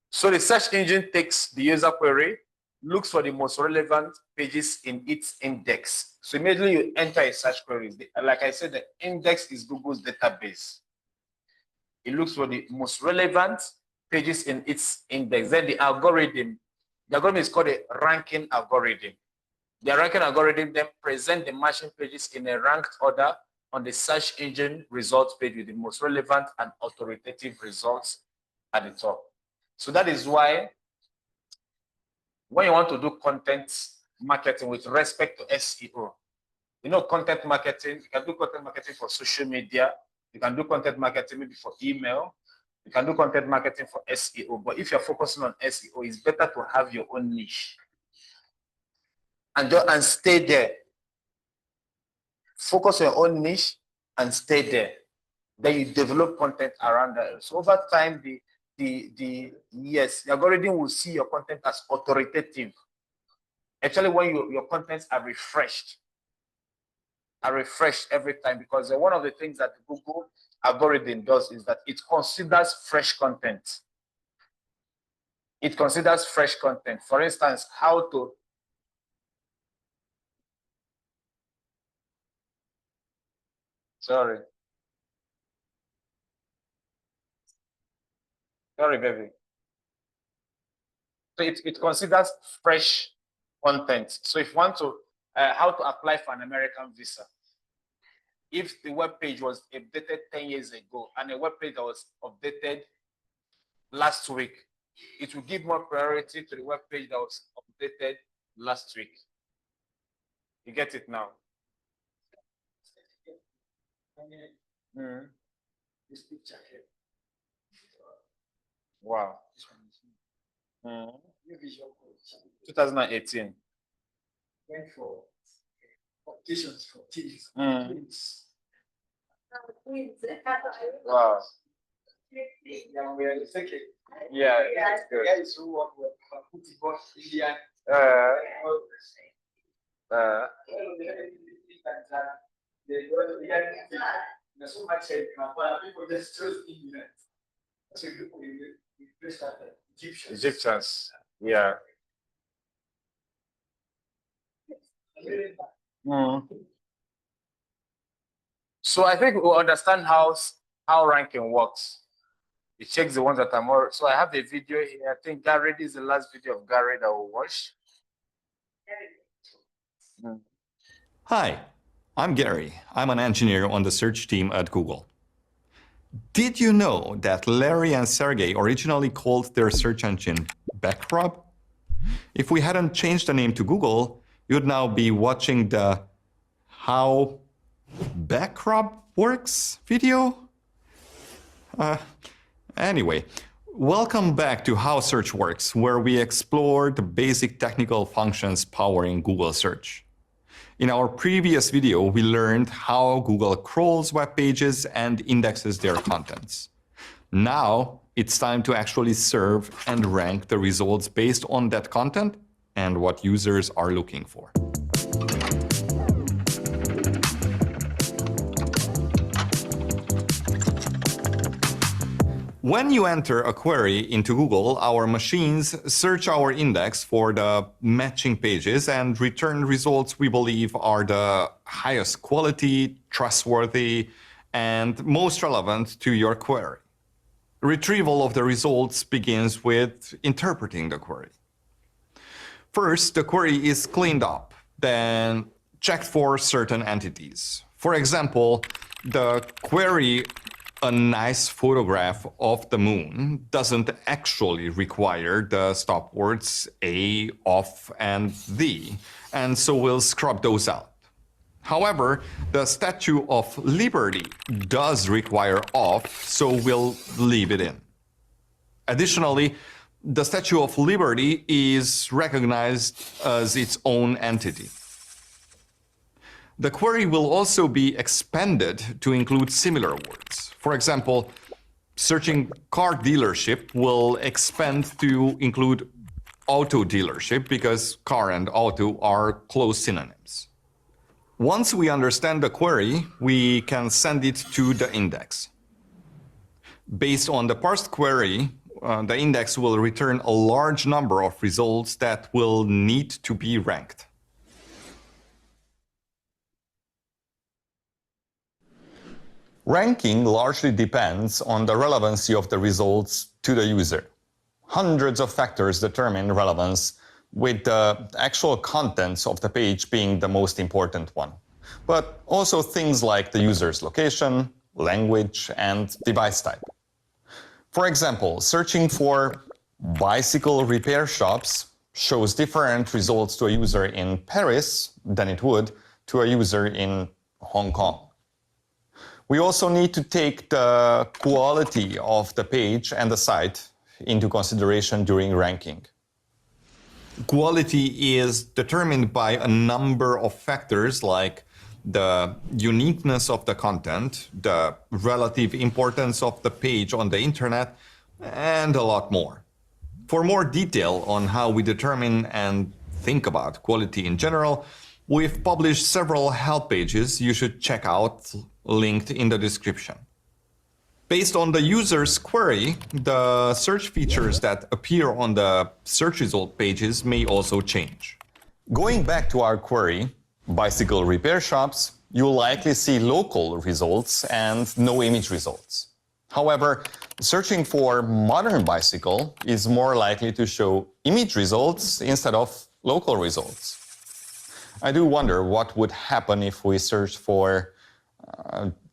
So the search engine takes the user query, looks for the most relevant pages in its index. So immediately you enter a search query. Like I said, the index is Google's database. It looks for the most relevant pages in its index. Then the algorithm is called a ranking algorithm. The ranking algorithm then presents the matching pages in a ranked order on the search engine results page with the most relevant and authoritative results at the top. So that is why when you want to do content marketing with respect to SEO, you know, content marketing, you can do content marketing for social media, you can do content marketing maybe for email, you can do content marketing for SEO. But if you're focusing on SEO, it's better to have your own niche and stay there. Focus on your own niche and stay there. Then you develop content around that. So over time, the algorithm will see your content as authoritative. Actually, when your contents are refreshed every time, because one of the things that the Google algorithm does is that it considers fresh content. It considers fresh content. For instance, how to sorry, baby. So it considers fresh content. So if you want to how to apply for an American visa, if the web page was updated 10 years ago and a web page that was updated last week, it will give more priority to the web page that was updated last week. You get it now? This picture here. Wow. 2018. Went for competitions for teams. Wow. Yeah, we are thinking. Yeah, that's good. Guys who work with football, India. So much people just trust Indians. So we started Egyptians. Yeah. So I think we'll understand how ranking works. It checks the ones that are more. So I have the video here. I think Gary, this is the last video of Gary that we'll watch. Hi, I'm Gary. I'm an engineer on the search team at Google. Did you know that Larry and Sergey originally called their search engine Backrub? If we hadn't changed the name to Google, you'd now be watching the How Backrub Works video? Anyway, welcome back to How Search Works, where we explore the basic technical functions powering Google search. In our previous video, we learned how Google crawls web pages and indexes their contents. Now, it's time to actually serve and rank the results based on that content and what users are looking for. When you enter a query into Google, our machines search our index for the matching pages and return results we believe are the highest quality, trustworthy, and most relevant to your query. Retrieval of the results begins with interpreting the query. First, the query is cleaned up, then checked for certain entities. For example, the query "a nice photograph of the moon" doesn't actually require the stop words "a," "of," and "the," and so we'll scrub those out. However, the Statue of Liberty does require "of," so we'll leave it in. Additionally, the Statue of Liberty is recognized as its own entity. The query will also be expanded to include similar words. For example, searching car dealership will expand to include auto dealership because car and auto are close synonyms. Once we understand the query, we can send it to the index. Based on the parsed query, the index will return a large number of results that will need to be ranked. Ranking largely depends on the relevancy of the results to the user. Hundreds of factors determine relevance, with the actual contents of the page being the most important one. But also things like the user's location, language, and device type. For example, searching for bicycle repair shops shows different results to a user in Paris than it would to a user in Hong Kong. We also need to take the quality of the page and the site into consideration during ranking. Quality is determined by a number of factors like the uniqueness of the content, the relative importance of the page on the internet, and a lot more. For more detail on how we determine and think about quality in general, we've published several help pages you should check out, linked in the description. Based on the user's query, the search features that appear on the search result pages may also change. Going back to our query, bicycle repair shops, you'll likely see local results and no image results. However, searching for modern bicycle is more likely to show image results instead of local results. I do wonder what would happen if we search for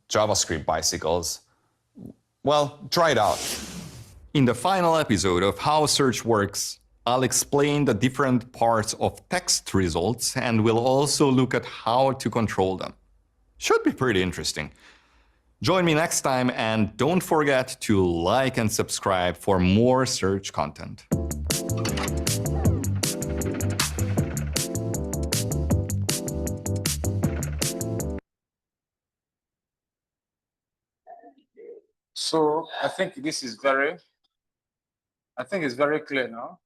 JavaScript bicycles. Well, try it out. In the final episode of How Search Works, I'll explain the different parts of text results and we'll also look at how to control them. Should be pretty interesting. Join me next time and don't forget to like and subscribe for more search content. So I think this is very clear now.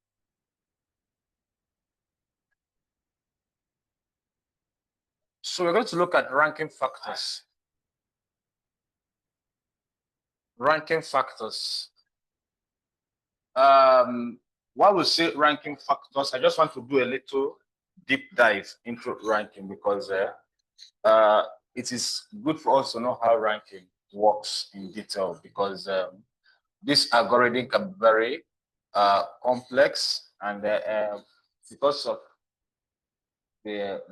So we're going to look at ranking factors. Ranking factors. While we say ranking factors, I just want to do a little deep dive into ranking because it is good for us to know how ranking works in detail, because this algorithm can be very complex, and because of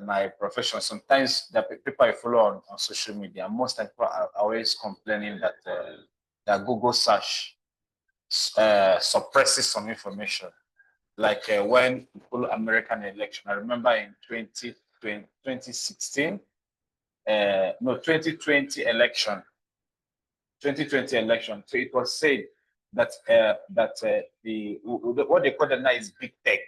my profession, sometimes the people I follow on social media, most people are always complaining that that Google search suppresses some information. Like when we follow American election, I remember in 2016, no, 2020 election. 2020 election. So it was said that what they call it now is big tech.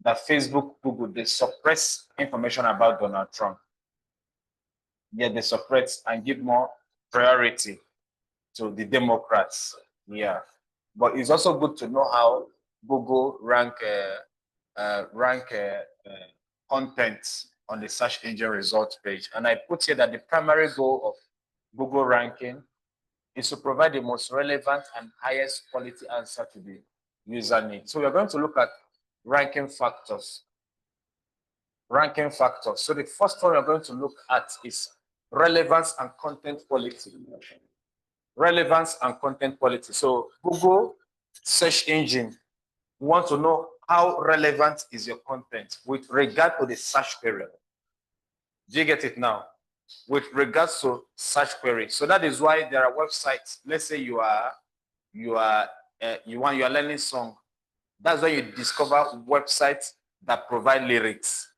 That Facebook, Google, they suppress information about Donald Trump. Yeah, they suppress and give more priority to the Democrats. Yeah, but it's also good to know how Google rank content on the search engine results page. And I put here that the primary goal of Google ranking is to provide the most relevant and highest quality answer to the user need. So we're going to look at ranking factors. Ranking factors. So the first one we're going to look at is relevance and content quality. Relevance and content quality. So Google search engine, we want to know how relevant is your content with regard to the search query. Do you get it now? With regards to search query. So that is why there are websites. Let's say you are learning song. That's why you discover websites that provide lyrics.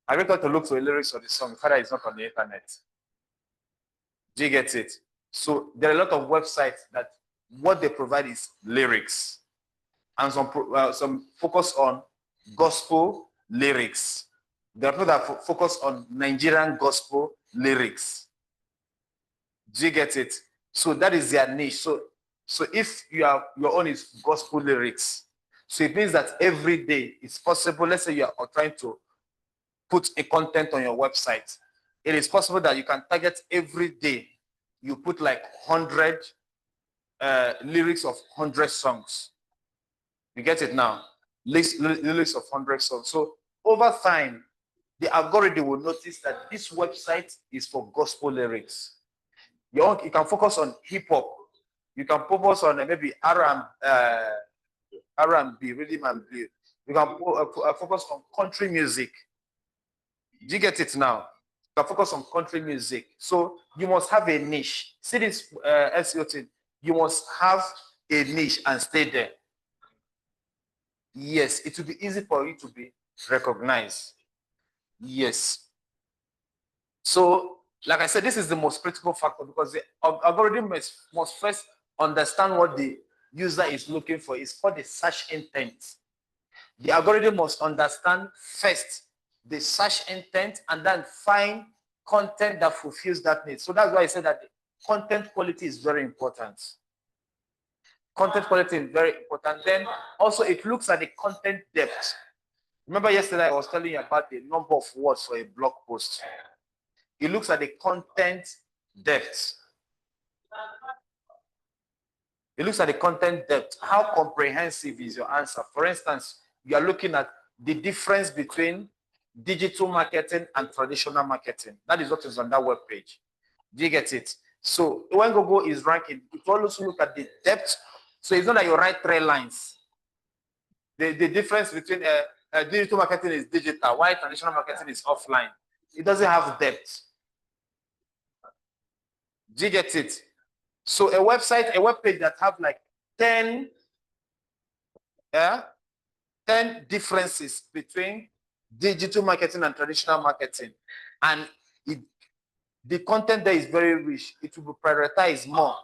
Have you got to look for the lyrics of the song? Father is not on the internet. Do you get it? So there are a lot of websites that what they provide is lyrics, and some focus on gospel lyrics. There are people that focus on Nigerian gospel lyrics. Do you get it? So that is their niche. So if your own is gospel lyrics, so it means that every day it's possible. Let's say you are trying to put a content on your website. It is possible that you can target every day. You put like 100 lyrics of 100 songs. You get it now? Lyrics of 100 songs. So over time, the algorithm will notice that this website is for gospel lyrics. You can focus on hip hop. You can focus on maybe R&B, rhythm and blues. You can focus on country music. Do you get it now? You can focus on country music. So you must have a niche. See this SEO thing. You must have a niche and stay there. Yes, it will be easy for you to be recognized. Yes. So, like I said, this is the most critical factor, because the algorithm must first understand what the user is looking for. It's called the search intent. The algorithm must understand first the search intent and then find content that fulfills that need. So that's why I said that the content quality is very important. Content quality is very important. Then also it looks at the content depth. Remember yesterday I was telling you about the number of words for a blog post. It looks at the content depth. It looks at the content depth. How comprehensive is your answer? For instance, you are looking at the difference between digital marketing and traditional marketing. That is what is on that web page. Do you get it? So when Google is ranking, it will also look at the depth. So it's not that you write 3 lines. The difference between digital marketing is digital, while traditional marketing is offline. It doesn't have depth. Do you get it? So a web page that have like 10 differences between digital marketing and traditional marketing, and the content there is very rich, it will be prioritized more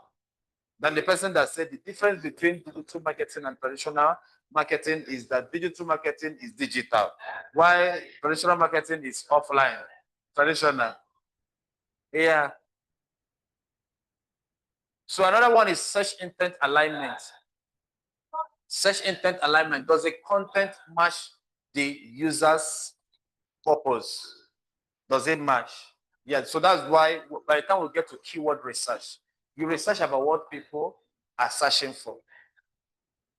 than the person that said the difference between digital marketing and traditional marketing is that digital marketing is digital, while traditional marketing is offline. Traditional. Yeah. So another one is search intent alignment. Search intent alignment. Does the content match the user's purpose? Does it match? Yeah, so that's why by the time we get to keyword research, you research about what people are searching for.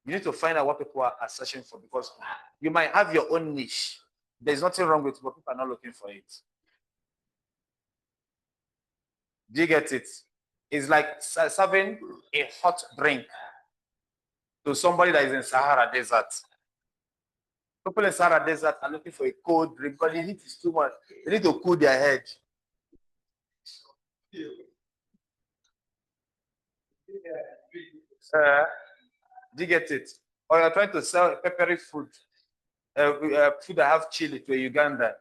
You need to find out what people are searching for, because you might have your own niche. There's nothing wrong with it, but people are not looking for it. Do you get it? It's like serving a hot drink to somebody that is in Sahara Desert. People in Sahara Desert are looking for a cold drink because the heat is too much. They need to cool their head. Do you get it? Or you're trying to sell peppery food, food that have chili to Uganda.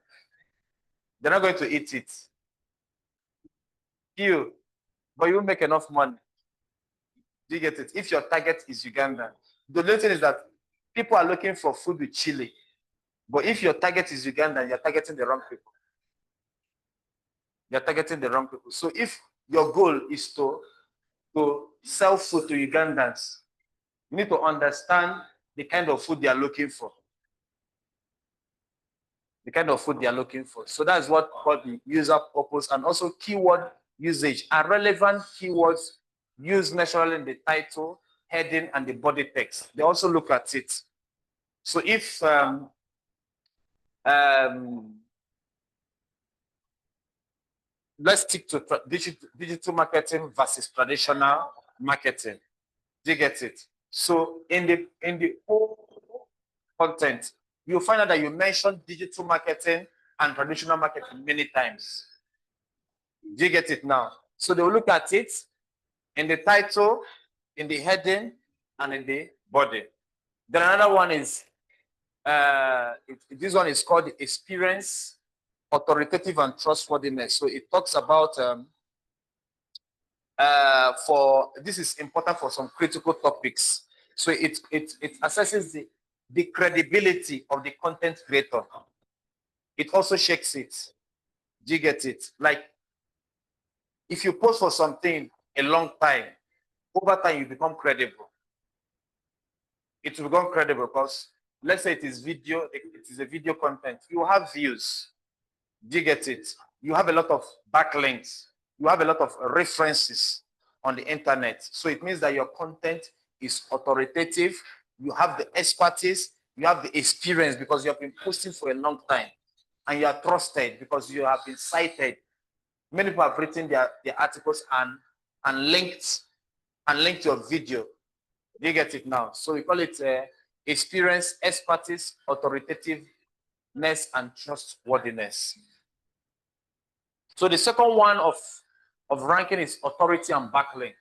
They're not going to eat it. But you make enough money. Do you get it? If your target is Uganda, the only thing is that people are looking for food with chili. But if your target is Uganda, you're targeting the wrong people. You're targeting the wrong people. So if your goal is to sell food to Ugandans, you need to understand the kind of food they are looking for. The kind of food they are looking for. So that's what called the user purpose and also keyword usage. Are relevant keywords used naturally in the title, heading, and the body text. They also look at it. So if let's stick to digital marketing versus traditional marketing. Do you get it? So in the whole content, you'll find out that you mentioned digital marketing and traditional marketing many times. Do you get it now? So they'll look at it in the title, in the heading, and in the body. Then another one is, this one is called the experience, authoritative, and trustworthiness. So it talks about, this is important for some critical topics. So it assesses the credibility of the content creator. It also checks it. Do you get it? Like, if you post for something a long time, over time you become credible. It will become credible because, let's say it is video, it is a video content. You have views. Do you get it? You have a lot of backlinks. You have a lot of references on the internet. So it means that your content is authoritative. You have the expertise. You have the experience because you have been posting for a long time. And you are trusted because you have been cited. Many people have written their articles and linked your video. Do you get it now? So we call it experience, expertise, authoritativeness, and trustworthiness. So the second one of ranking is authority and backlink.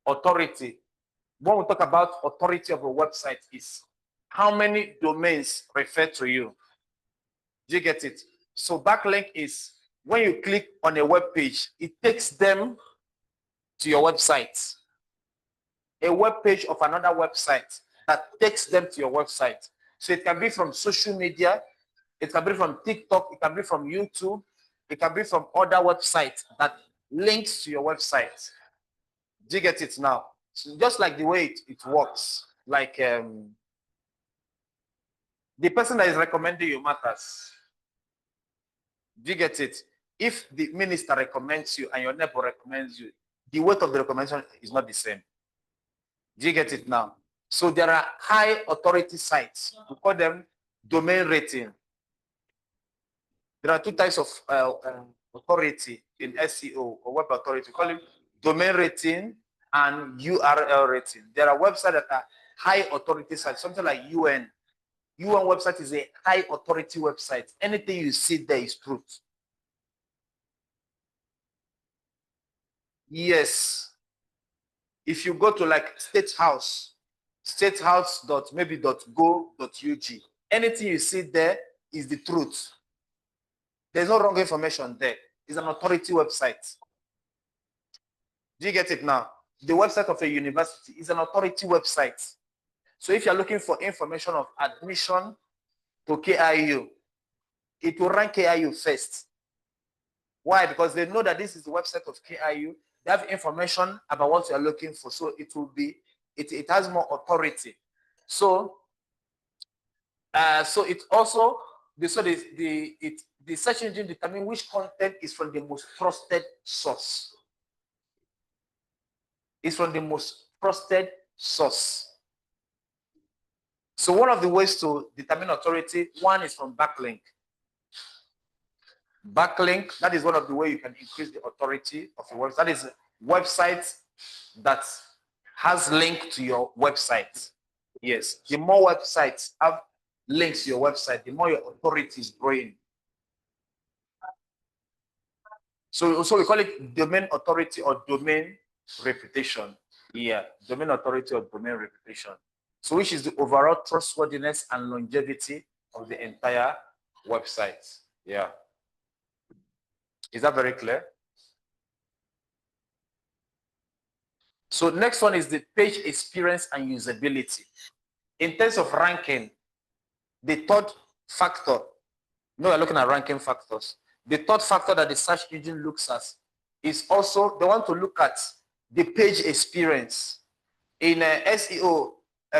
Authority. When we talk about authority of a website is how many domains refer to you. Do you get it? So backlink is when you click on a web page, it takes them to your website. A web page of another website that takes them to your website. So it can be from social media, it can be from TikTok, it can be from YouTube, it can be from other websites that links to your website. Do you get it now? So just like the way it works, like the person that is recommending you matters. Do you get it? If the minister recommends you and your neighbor recommends you, the weight of the recommendation is not the same. Do you get it now? So there are high authority sites. We call them domain rating. There are two types of authority in SEO or web authority. We call it domain rating and URL rating. There are websites that are high authority sites, something like UN. UN website is a high authority website. Anything you see there is truth. Yes. If you go to like statehouse.maybe.go.ug, anything you see there is the truth. There's no wrong information there. It's an authority website. Do you get it now? The website of a university is an authority website. So if you're looking for information of admission to KIU, it will rank KIU first. Why? Because they know that this is the website of KIU. They have information about what you're looking for. So it will be, it has more authority. So, it also, the search engine determines which content is from the most trusted source. It's from the most trusted source. So one of the ways to determine authority, one is from backlink. Backlink, that is one of the ways you can increase the authority of your website. That is website that has link to your website. Yes, the more websites have links to your website, the more your authority is growing. So we call it domain authority or domain reputation. Yeah, domain authority or domain reputation. So which is the overall trustworthiness and longevity of the entire website. Yeah. Is that very clear? So next one is the page experience and usability. In terms of ranking, the third factor, no, we're looking at ranking factors. The third factor that the search engine looks at is also, they want to look at the page experience. In SEO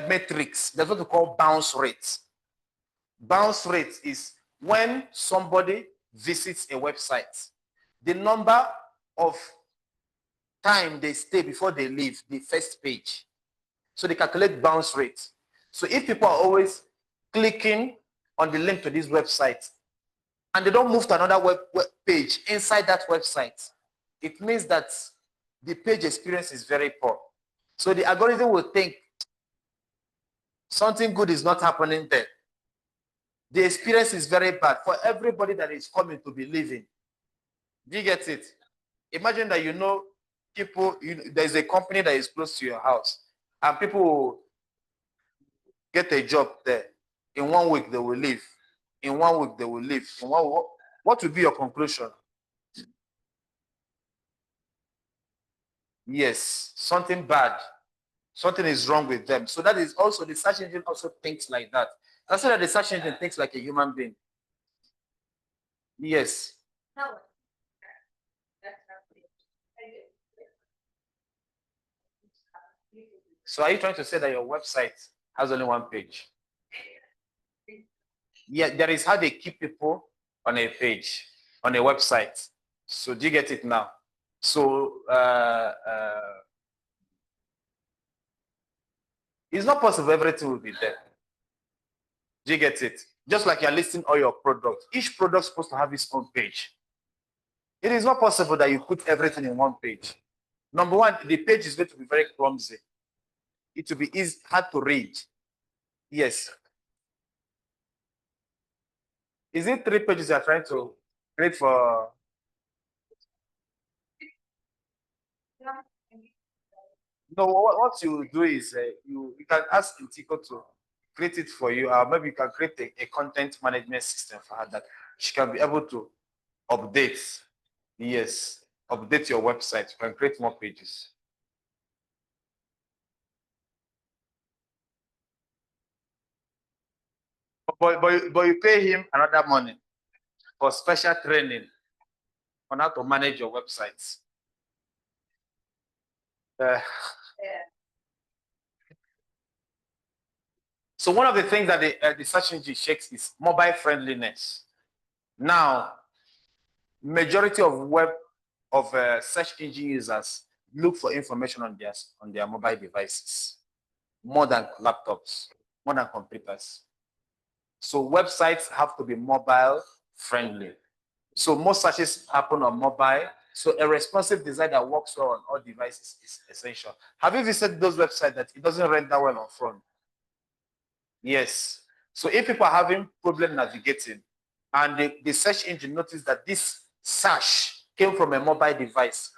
metrics, there's what we call bounce rate. Bounce rate is when somebody visits a website, the number of time they stay before they leave the first page. So they calculate bounce rate. So if people are always clicking on the link to this website and they don't move to another web page inside that website, it means that the page experience is very poor. So the algorithm will think something good is not happening there. The experience is very bad for everybody that is coming to be living. Do you get it? Imagine that you know people, there's a company that is close to your house and people will get a job there. In 1 week, they will leave. In 1 week, they will leave. In 1 week, what will be your conclusion? Yes, something bad. Something is wrong with them. So that is also, the search engine also thinks like that. That's why the search engine thinks like a human being. Yes. So are you trying to say that your website has only one page? Yeah, that is how they keep people on a page, on a website. So do you get it now? So it's not possible everything will be there. Do you get it? Just like you're listing all your products. Each product is supposed to have its own page. It is not possible that you put everything in one page. Number one, the page is going to be very clumsy. It will be easy, hard to read. Yes. Is it 3 pages you're trying to create for? No, what you do is you can ask Intiko to create it for you, or maybe you can create a content management system for her that she can be able to update. Yes, update your website. You can create more pages. But you pay him another money for special training on how to manage your websites. So one of the things that the search engine checks is mobile friendliness. Now, majority of search engine users look for information on their mobile devices, more than laptops, more than computers. So websites have to be mobile friendly. So most searches happen on mobile. So a responsive design that works well on all devices is essential. Have you visited those websites that it doesn't render well on phone? Yes. So if people are having problem navigating and the search engine notice that this search came from a mobile device,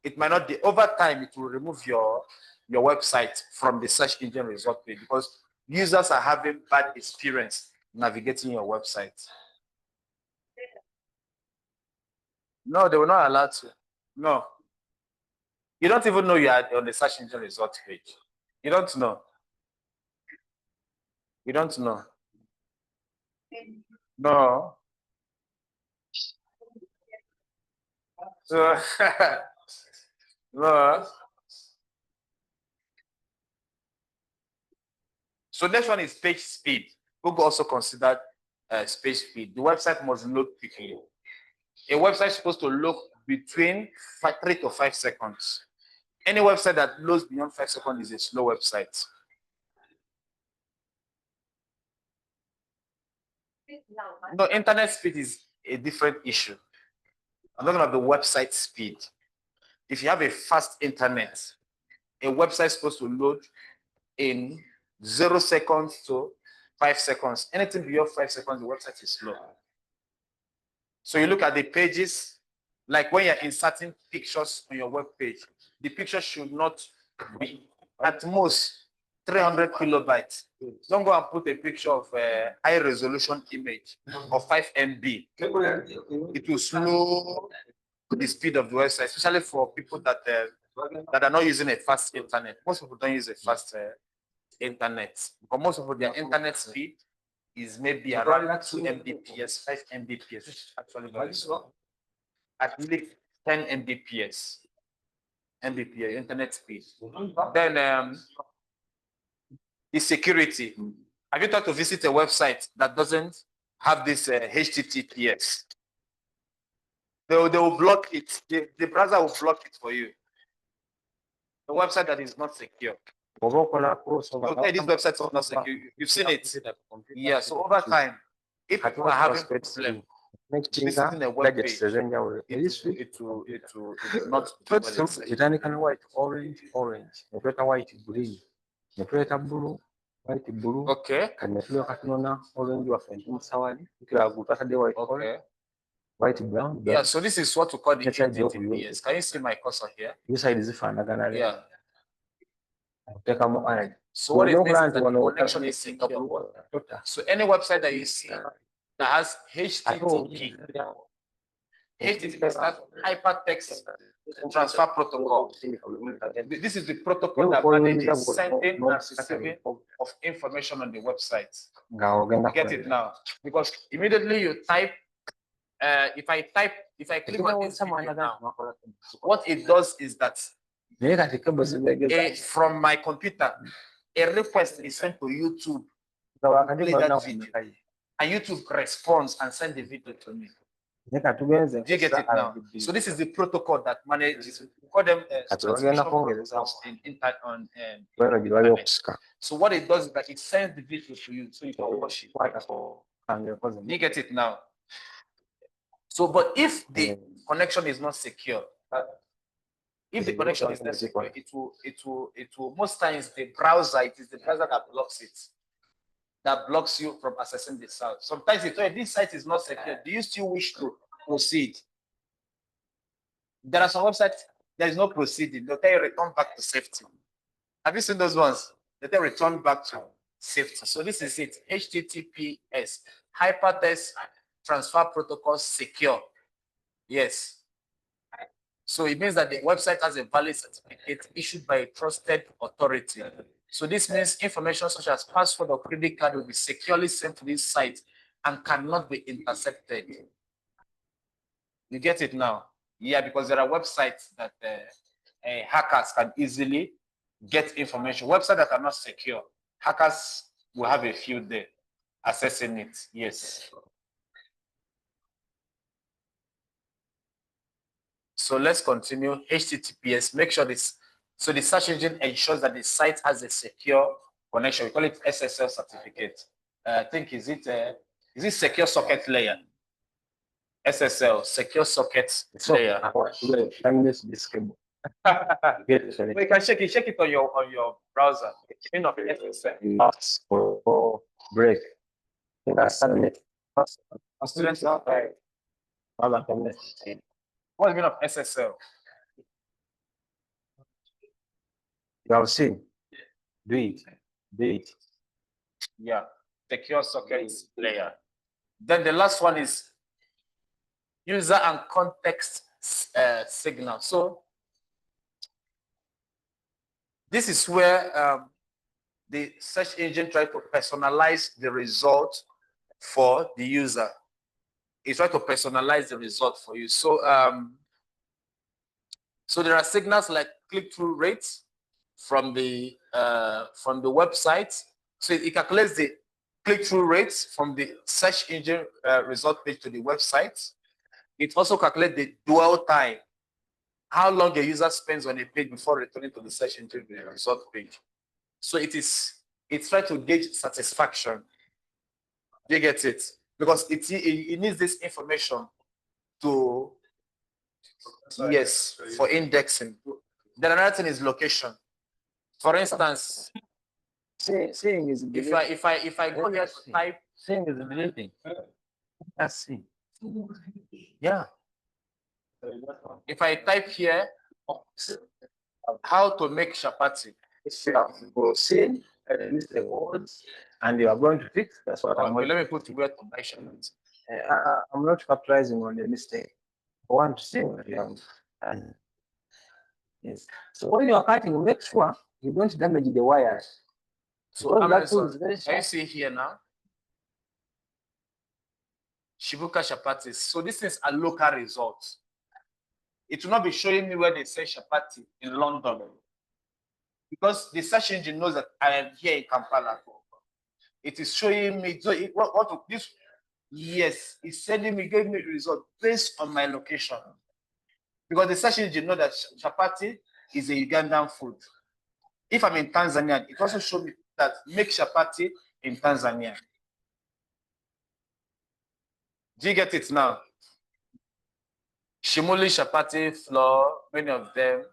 it might not be, over time, it will remove your website from the search engine result page because users are having bad experience navigating your website. No, they were not allowed to. No. You don't even know you are on the search engine result page. You don't know. You don't know. No. So, no. So next one is page speed. Google also considered page speed. The website must load quickly. A website is supposed to load between 3 to 5 seconds. Any website that loads beyond 5 seconds is a slow website. No, internet speed is a different issue. I'm talking about the website speed. If you have a fast internet, a website is supposed to load in 0 seconds to 5 seconds. Anything beyond 5 seconds, the website is slow. So you look at the pages, like when you're inserting pictures on your web page, the picture should not be at most 300 kilobytes. Don't go and put a picture of a high resolution image of 5 MB. It will slow the speed of the website, especially for people that are not using a fast internet. Most people don't use a fast internet, because most of their internet speed is maybe around 2 Mbps, 5 Mbps, which is actually very slow. At least 10 Mbps, internet speed. Then the security. Have you tried to visit a website that doesn't have this HTTPS? They will block it. The browser will block it for you. The website that is not secure. Okay, this website is not secure. You've seen it. Yeah, so over time, if people are having problem visiting a web page, it will not do well inside. Etandika white, orange, white, green. Blue, white, blue. Okay. Orange white, Okay. white, brown. Yeah, so this is what we call the HTTPS. Can you see my cursor here? This side is Yeah. orange. So what it means is that the connection is secure. So any website that you see that has HTTP, HTTP is hypertext transfer protocol. This is the protocol that manages sending and receiving of information on the website. Get it now? Because immediately you type, if I click on this video now, what it does is that from my computer, a request is sent to YouTube to play that video, and YouTube responds and sends the video to me. Do you get it now? So this is the protocol that manages. We call them transmission protocols in internet. So what it does is that it sends the video to you, so you can watch it. Do you get it now? So, but if the connection is not secure, if the connection is not secure, it will most times it is the browser that blocks it. That blocks you from accessing the site. Sometimes it tells you this site is not secure. Do you still wish to proceed? There are some websites, there is no proceeding. They'll tell you return back to safety. Have you seen those ones? They tell you return back to safety. So this is it. HTTPS, hypertext transfer protocol secure. Yes. So it means that the website has a valid certificate issued by a trusted authority. So this means information such as password or credit card will be securely sent to this site and cannot be intercepted. You get it now? Yeah, because there are websites that hackers can easily get information. Websites that are not secure, hackers will have a few there accessing it. Yes. So let's continue. HTTPS, make sure this. So the search engine ensures that the site has a secure connection. We call it SSL certificate. I think is it secure socket layer? SSL, secure socket layer. We can check it on your browser. SSL. Break. Students, what's the meaning of SSL? You have seen. Do it. Yeah, secure socket layer. Then the last one is user and context signal. So this is where the search engine tries to personalize the result for the user. It tries to personalize the result for you. So so there are signals like click-through rates from the website. So it calculates the click-through rates from the search engine result page to the website. It also calculates the dwell time, how long a user spends on a page before returning to the search engine result page. So it's trying to gauge satisfaction. Do you get it? because it needs this information to, yes, for indexing. Then another thing is location. For instance, Seeing is if I go here to type, seeing is deleting. Let's see. Yeah. if I type here how to make chapati, Go see, list the words, and you are going to fix. That's what I'm okay, going. let me put where to buy chapati. I'm not capitalizing on the mistake. I want to see what you have done. Yes. So when you are cutting, make sure you don't damage the wires. So Because that Amazon, tool is very can you sharp. see here now? Shibuka chapati. So this is a local result. It will not be showing me where they say chapati in London, because the search engine knows that I am here in Kampala. It is showing me, so what this, yes, it's sending me, giving me the result based on my location. Because the search engine knows that chapati is a Ugandan food. If I'm in Tanzania, it also shows me that make chapati in Tanzania. Do you get it now? Shimuli chapati flour, many of them.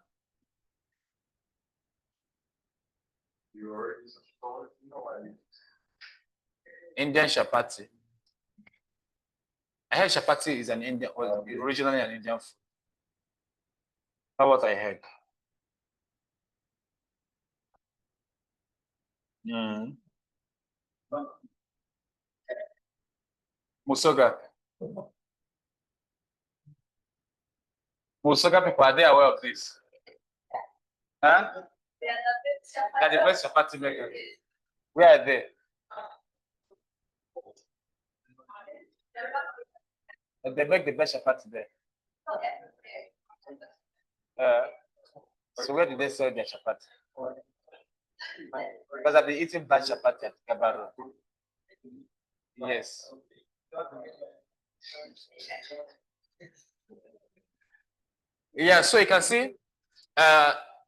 Indian chapati. I heard chapati is an Indian, or originally an Indian food. That's what I heard. Musoga. Musoga people, are they aware of this? Huh? They're the best chapati maker. Where are they? They make the best chapati there. So where did they sell their chapati? Because I've been eating bad chapati at Kabaro. Yes. Yeah, so you can see,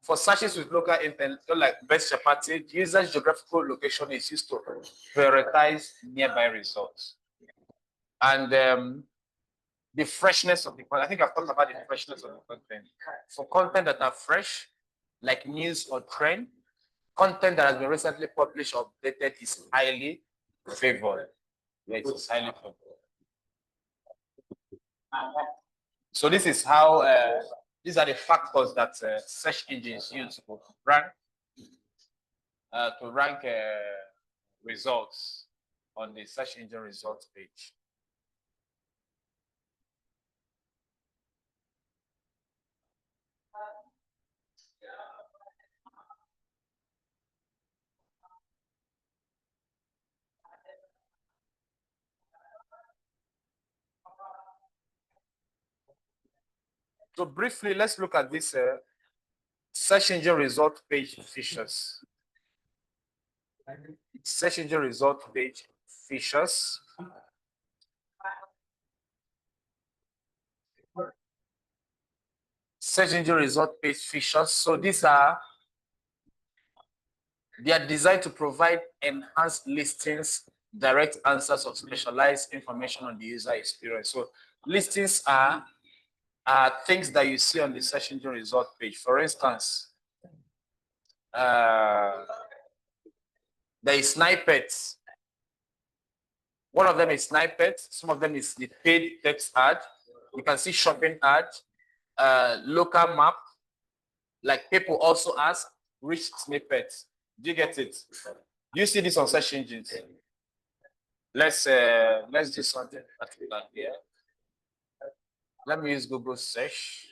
for searches with local intent, like best chapati, the user's geographical location is used to prioritize nearby results. And the freshness of the content. I think I've talked about the freshness of the content. For content that are fresh, like news or trend, content that has been recently published or updated is highly favored. It is highly favored. So this is how, these are the factors that search engines use to rank results on the search engine results page. So briefly, let's look at this search engine result page features. Search engine result page features. Search engine result page features. So these are, they are designed to provide enhanced listings, direct answers, or specialized information on the user experience. So listings are things that you see on the search engine result page. For instance, there is snippets. One of them is snippets. Some of them is the paid text ad. You can see shopping ad, local map. Like people also ask, rich snippets. Do you get it? Do you see this on search engines? Let's do something particular here. Let me use Google search.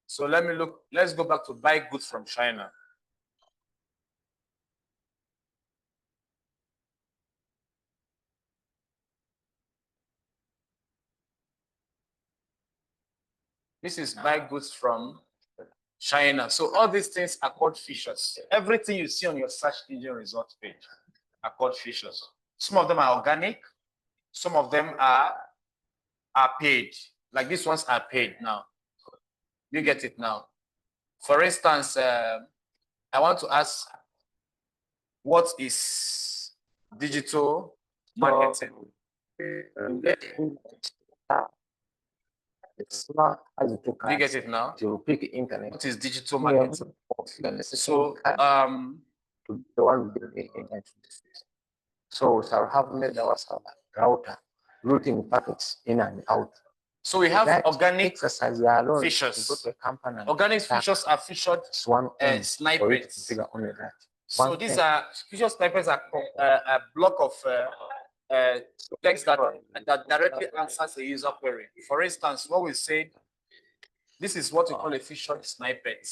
So let me look, let's go back to buy goods from China. This is buy goods from China. So all these things are called features. Everything you see on your search engine results page are called features. Some of them are organic. Some of them are paid. Like these ones are paid now. You get it now. For instance, I want to ask, what is digital marketing? It's not as you took Do you get it now? to pick internet. What is digital marketing? So, The one with the internet. So we shall have made our router routing packets in and out. so we have That organic exercise we are alone. features. You go to a company and Organic start. features are featured It's one for you to snipers. figure only that. So One these thing. are feature snipers are a block of text that directly answers a user query. For instance, what we say, this is what we call a featured snippet.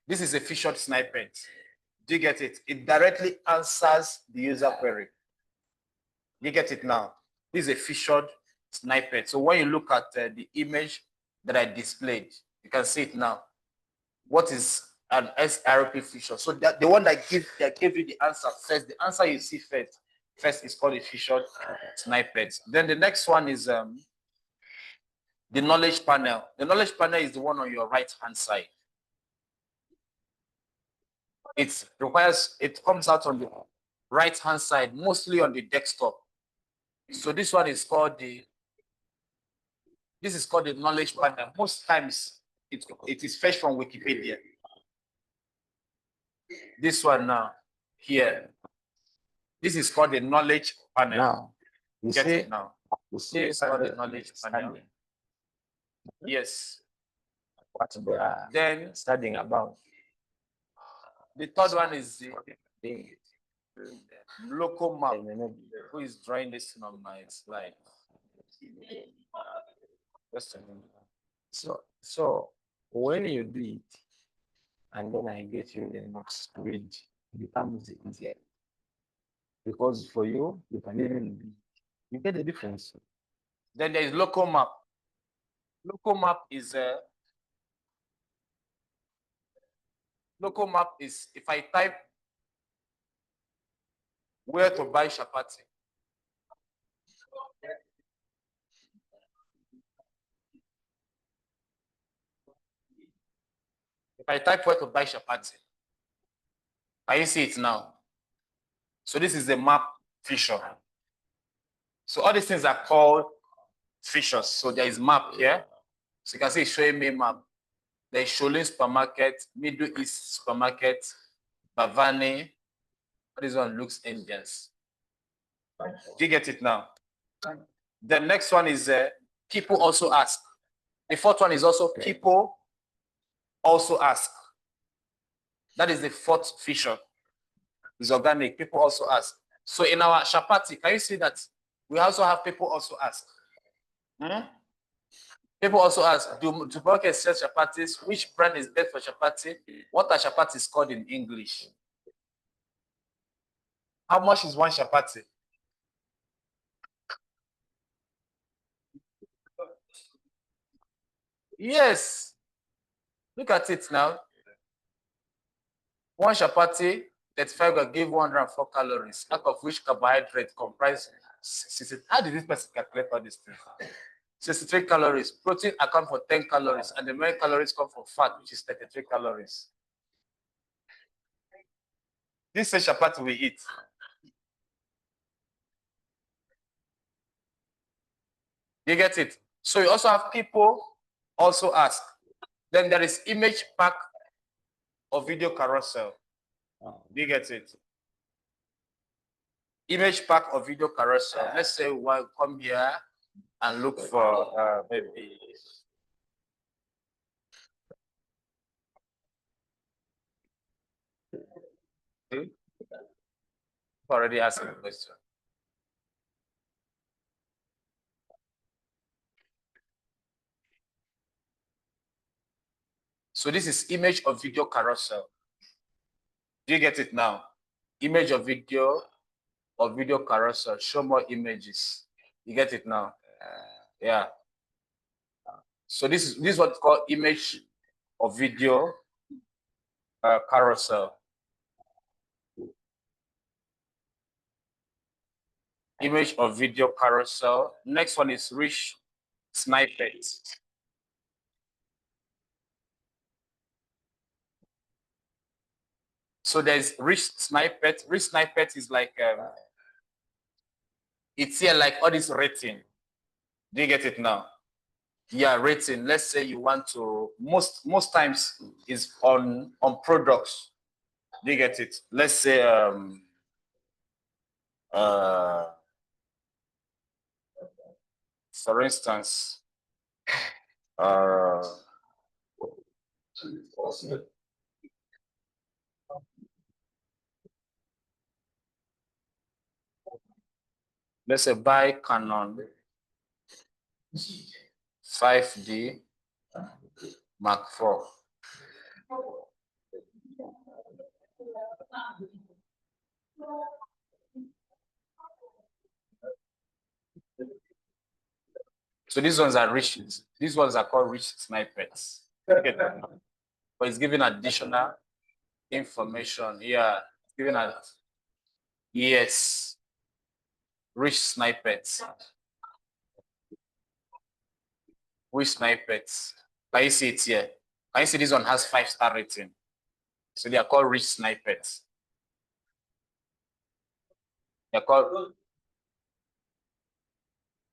This is a featured snippet. Do you get it? It directly answers the user query. You get it now? This is a featured snippet. So when you look at the image that I displayed, you can see it now. What is an SRP feature? So that the one that gave you the answer first, the answer you see first is called a featured snippet. Then the next one is the knowledge panel. The knowledge panel is the one on your right hand side. It comes out on the right hand side, mostly on the desktop. So this one is called the knowledge panel. Most times it is fetched from Wikipedia. This one now, here, this is called the knowledge panel. Now, you Get see, it now. you see It's called the knowledge panel. studying Yes. what they are Then studying about. the third one is the They local map. may not be Who is drawing this on my slide? Just a minute. So when you do it, and then I get you the next page, it becomes easier. Because for you, you can even be, you get the difference. Then there is local map. Local map is if I type where to buy chapati. If I type where to buy chapati, can you see it now? So this is the map feature. So all these things are called features. So there is map here. So you can see it's showing me map. There is Sholin Supermarket, Middle East Supermarket, Bavani. This one looks Indians. Do you get it now? The next one is people also ask. The fourth one is also people also ask. That is the fourth feature. It's organic. People also ask. So in our chapati, can you see that we also have people also ask? People also ask, do supermarkets sell chapatis? Which brand is best for chapati? What are chapatis called in English? How much is one chapati? Yes. Look at it now. One chapati, 35 will give 104 calories, out of which carbohydrate comprise 60. How did this person calculate all these things? 63 calories. Protein account for 10 calories, and the main calories come from fat, which is 33 calories. This is chapati we eat. You get it? So you also have people also ask. Then there is image pack or video carousel. Do you get it? Image pack or video carousel. Let's say we want to come here and look for maybe already asked a question. So this is image or video carousel. Do you get it now? Image or video carousel. Show more images. You get it now? Yeah. So this is what's called image or video carousel. Image or video carousel. Next one is rich snippets. So there's rich snippet. Rich snippet is like it's here like all this rating. Do you get it now? Yeah, rating. Let's say you want to most times is on products. Do you get it? Let's say for instance let's say buy Canon 5D Mark IV. So these ones are rich. These ones are called rich snippets. Okay. But it's giving additional information. Yeah, it's giving a yes, rich snippets. Rich snippets. Can you see it here? Can you see this one has 5-star rating? So they are called rich snippets. They're called.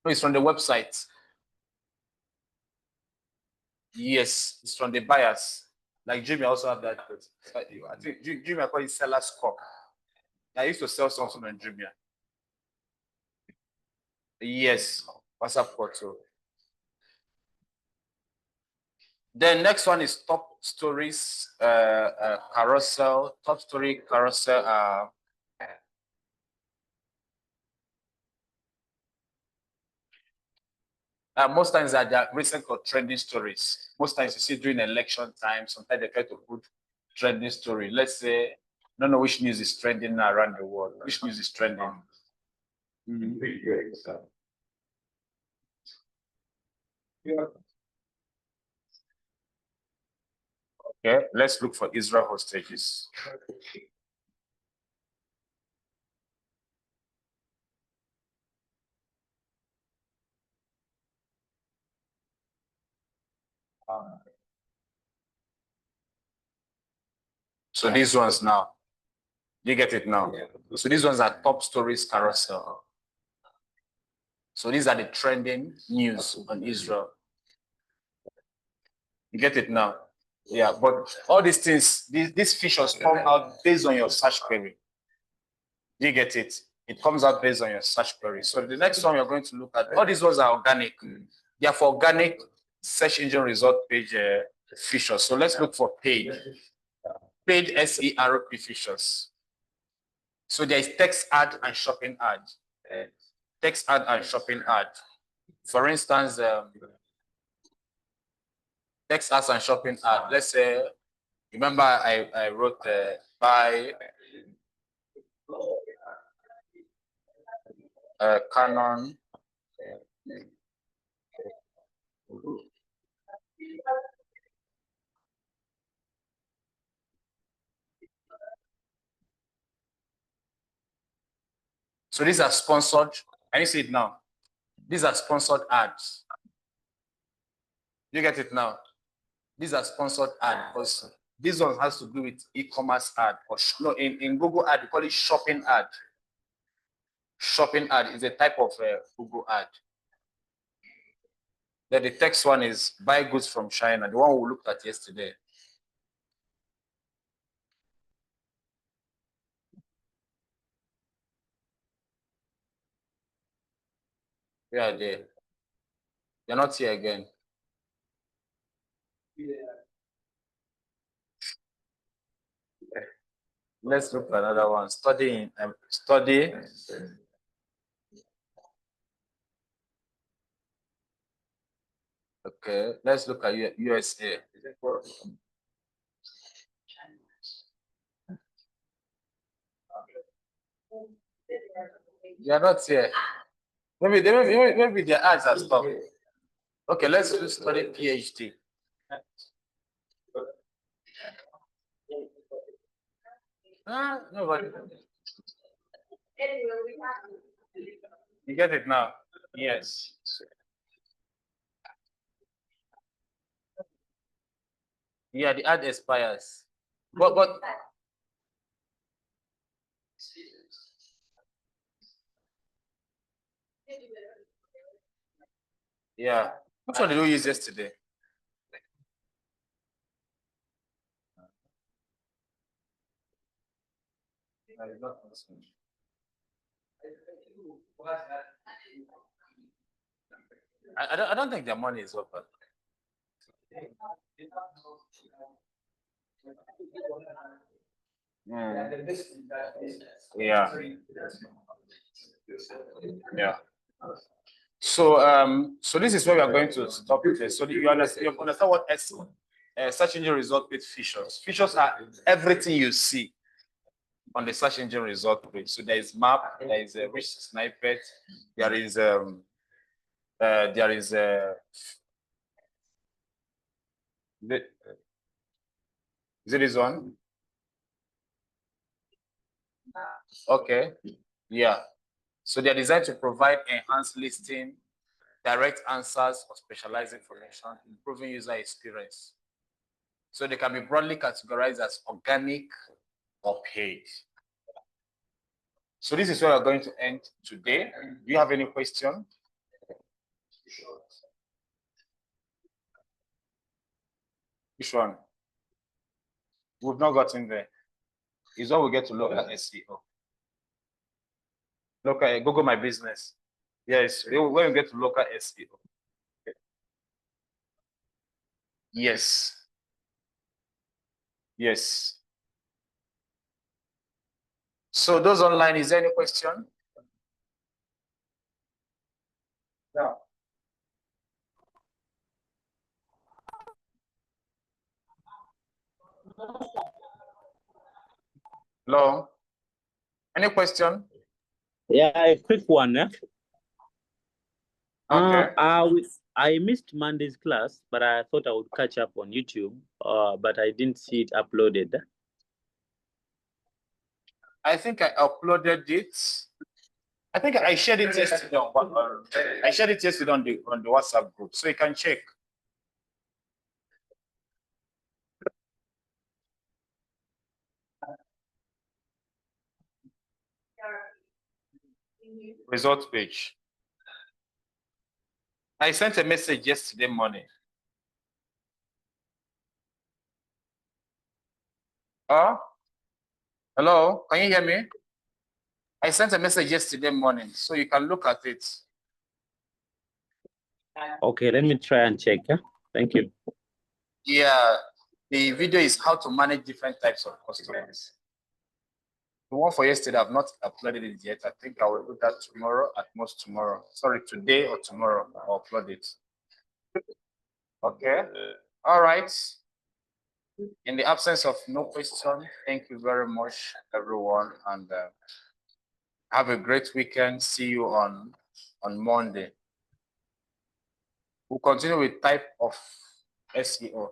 No, it's from the website. Yes, it's from the buyers. Like Jimmy also have that. I think Jimmy I call it seller score. I used to sell something on Jimmy. Yes, WhatsApp photo. Then next one is top stories, carousel, top story carousel. Most times they are recent or trending stories. Most times you see during election time, sometimes they try to put trending story. Let's say, I don't know which news is trending around the world. Which news is trending? Okay, let's look for Israel hostages. So these ones now, you get it now. So these ones are top stories carousel. So these are the trending news on Israel. You get it now? Yeah, but all these things, these features come out based on your search query. Do you get it? It comes out based on your search query. So the next one we're going to look at, all these ones are organic. They are for organic search engine result page features. So let's look for paid SERP features. So there is text ad and shopping ad. Text ad and shopping ad. For instance, text ads and shopping ad. Let's say, remember I wrote buy Canon. So these are sponsored. Can you see it now? These are sponsored ads. You get it now? These are sponsored ads because this one has to do with e-commerce ad. Or no, in Google ad, we call it shopping ad. Shopping ad is a type of Google ad. Then the text one is buy goods from China, the one we looked at yesterday. Yeah, they're not here again. Let's look at another one. Study. Okay, let's look at USA. They are not here. Maybe their ads are stopped. Okay, let's do study PhD. Nobody. You get it now? Yes. Yeah, the ad expires. But Yeah. Which one did you use yesterday? I don't think their money is open. Yeah. Yeah. So this is where we are going to stop today. So you understand what search engine result page features. Features are everything you see on the search engine result page. So there is map, there is a rich snippet, there is is it this one? Okay. Yeah. So they're designed to provide enhanced listing, direct answers, or specialized information, improving user experience. So they can be broadly categorized as organic or paid. So this is where we're going to end today. Do you have any question? Which one? We've not gotten there. Is when we get to look at SEO. Look at Google My Business. Yes, when we get to local SEO. Okay. Yes. Yes. So those online, is there any question? No. Hello? Any question? Yeah, a quick one. Okay. I missed Monday's class, but I thought I would catch up on YouTube, but I didn't see it uploaded. I think I uploaded it. I think I shared it yesterday on the WhatsApp group, so you can check. Result page. I sent a message yesterday morning. Hello, can you hear me? I sent a message yesterday morning, so you can look at it. Okay, let me try and check. Yeah? Thank you. Yeah, the video is how to manage different types of customers. The one for yesterday, I've not uploaded it yet. I think I will do that tomorrow, at most tomorrow. Sorry, today or tomorrow, I'll upload it. Okay. All right. In the absence of no question, thank you very much, everyone, and have a great weekend. See you on Monday. We'll continue with type of SEO.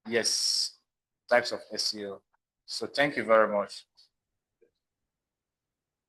Yes, types of SEO. So thank you very much.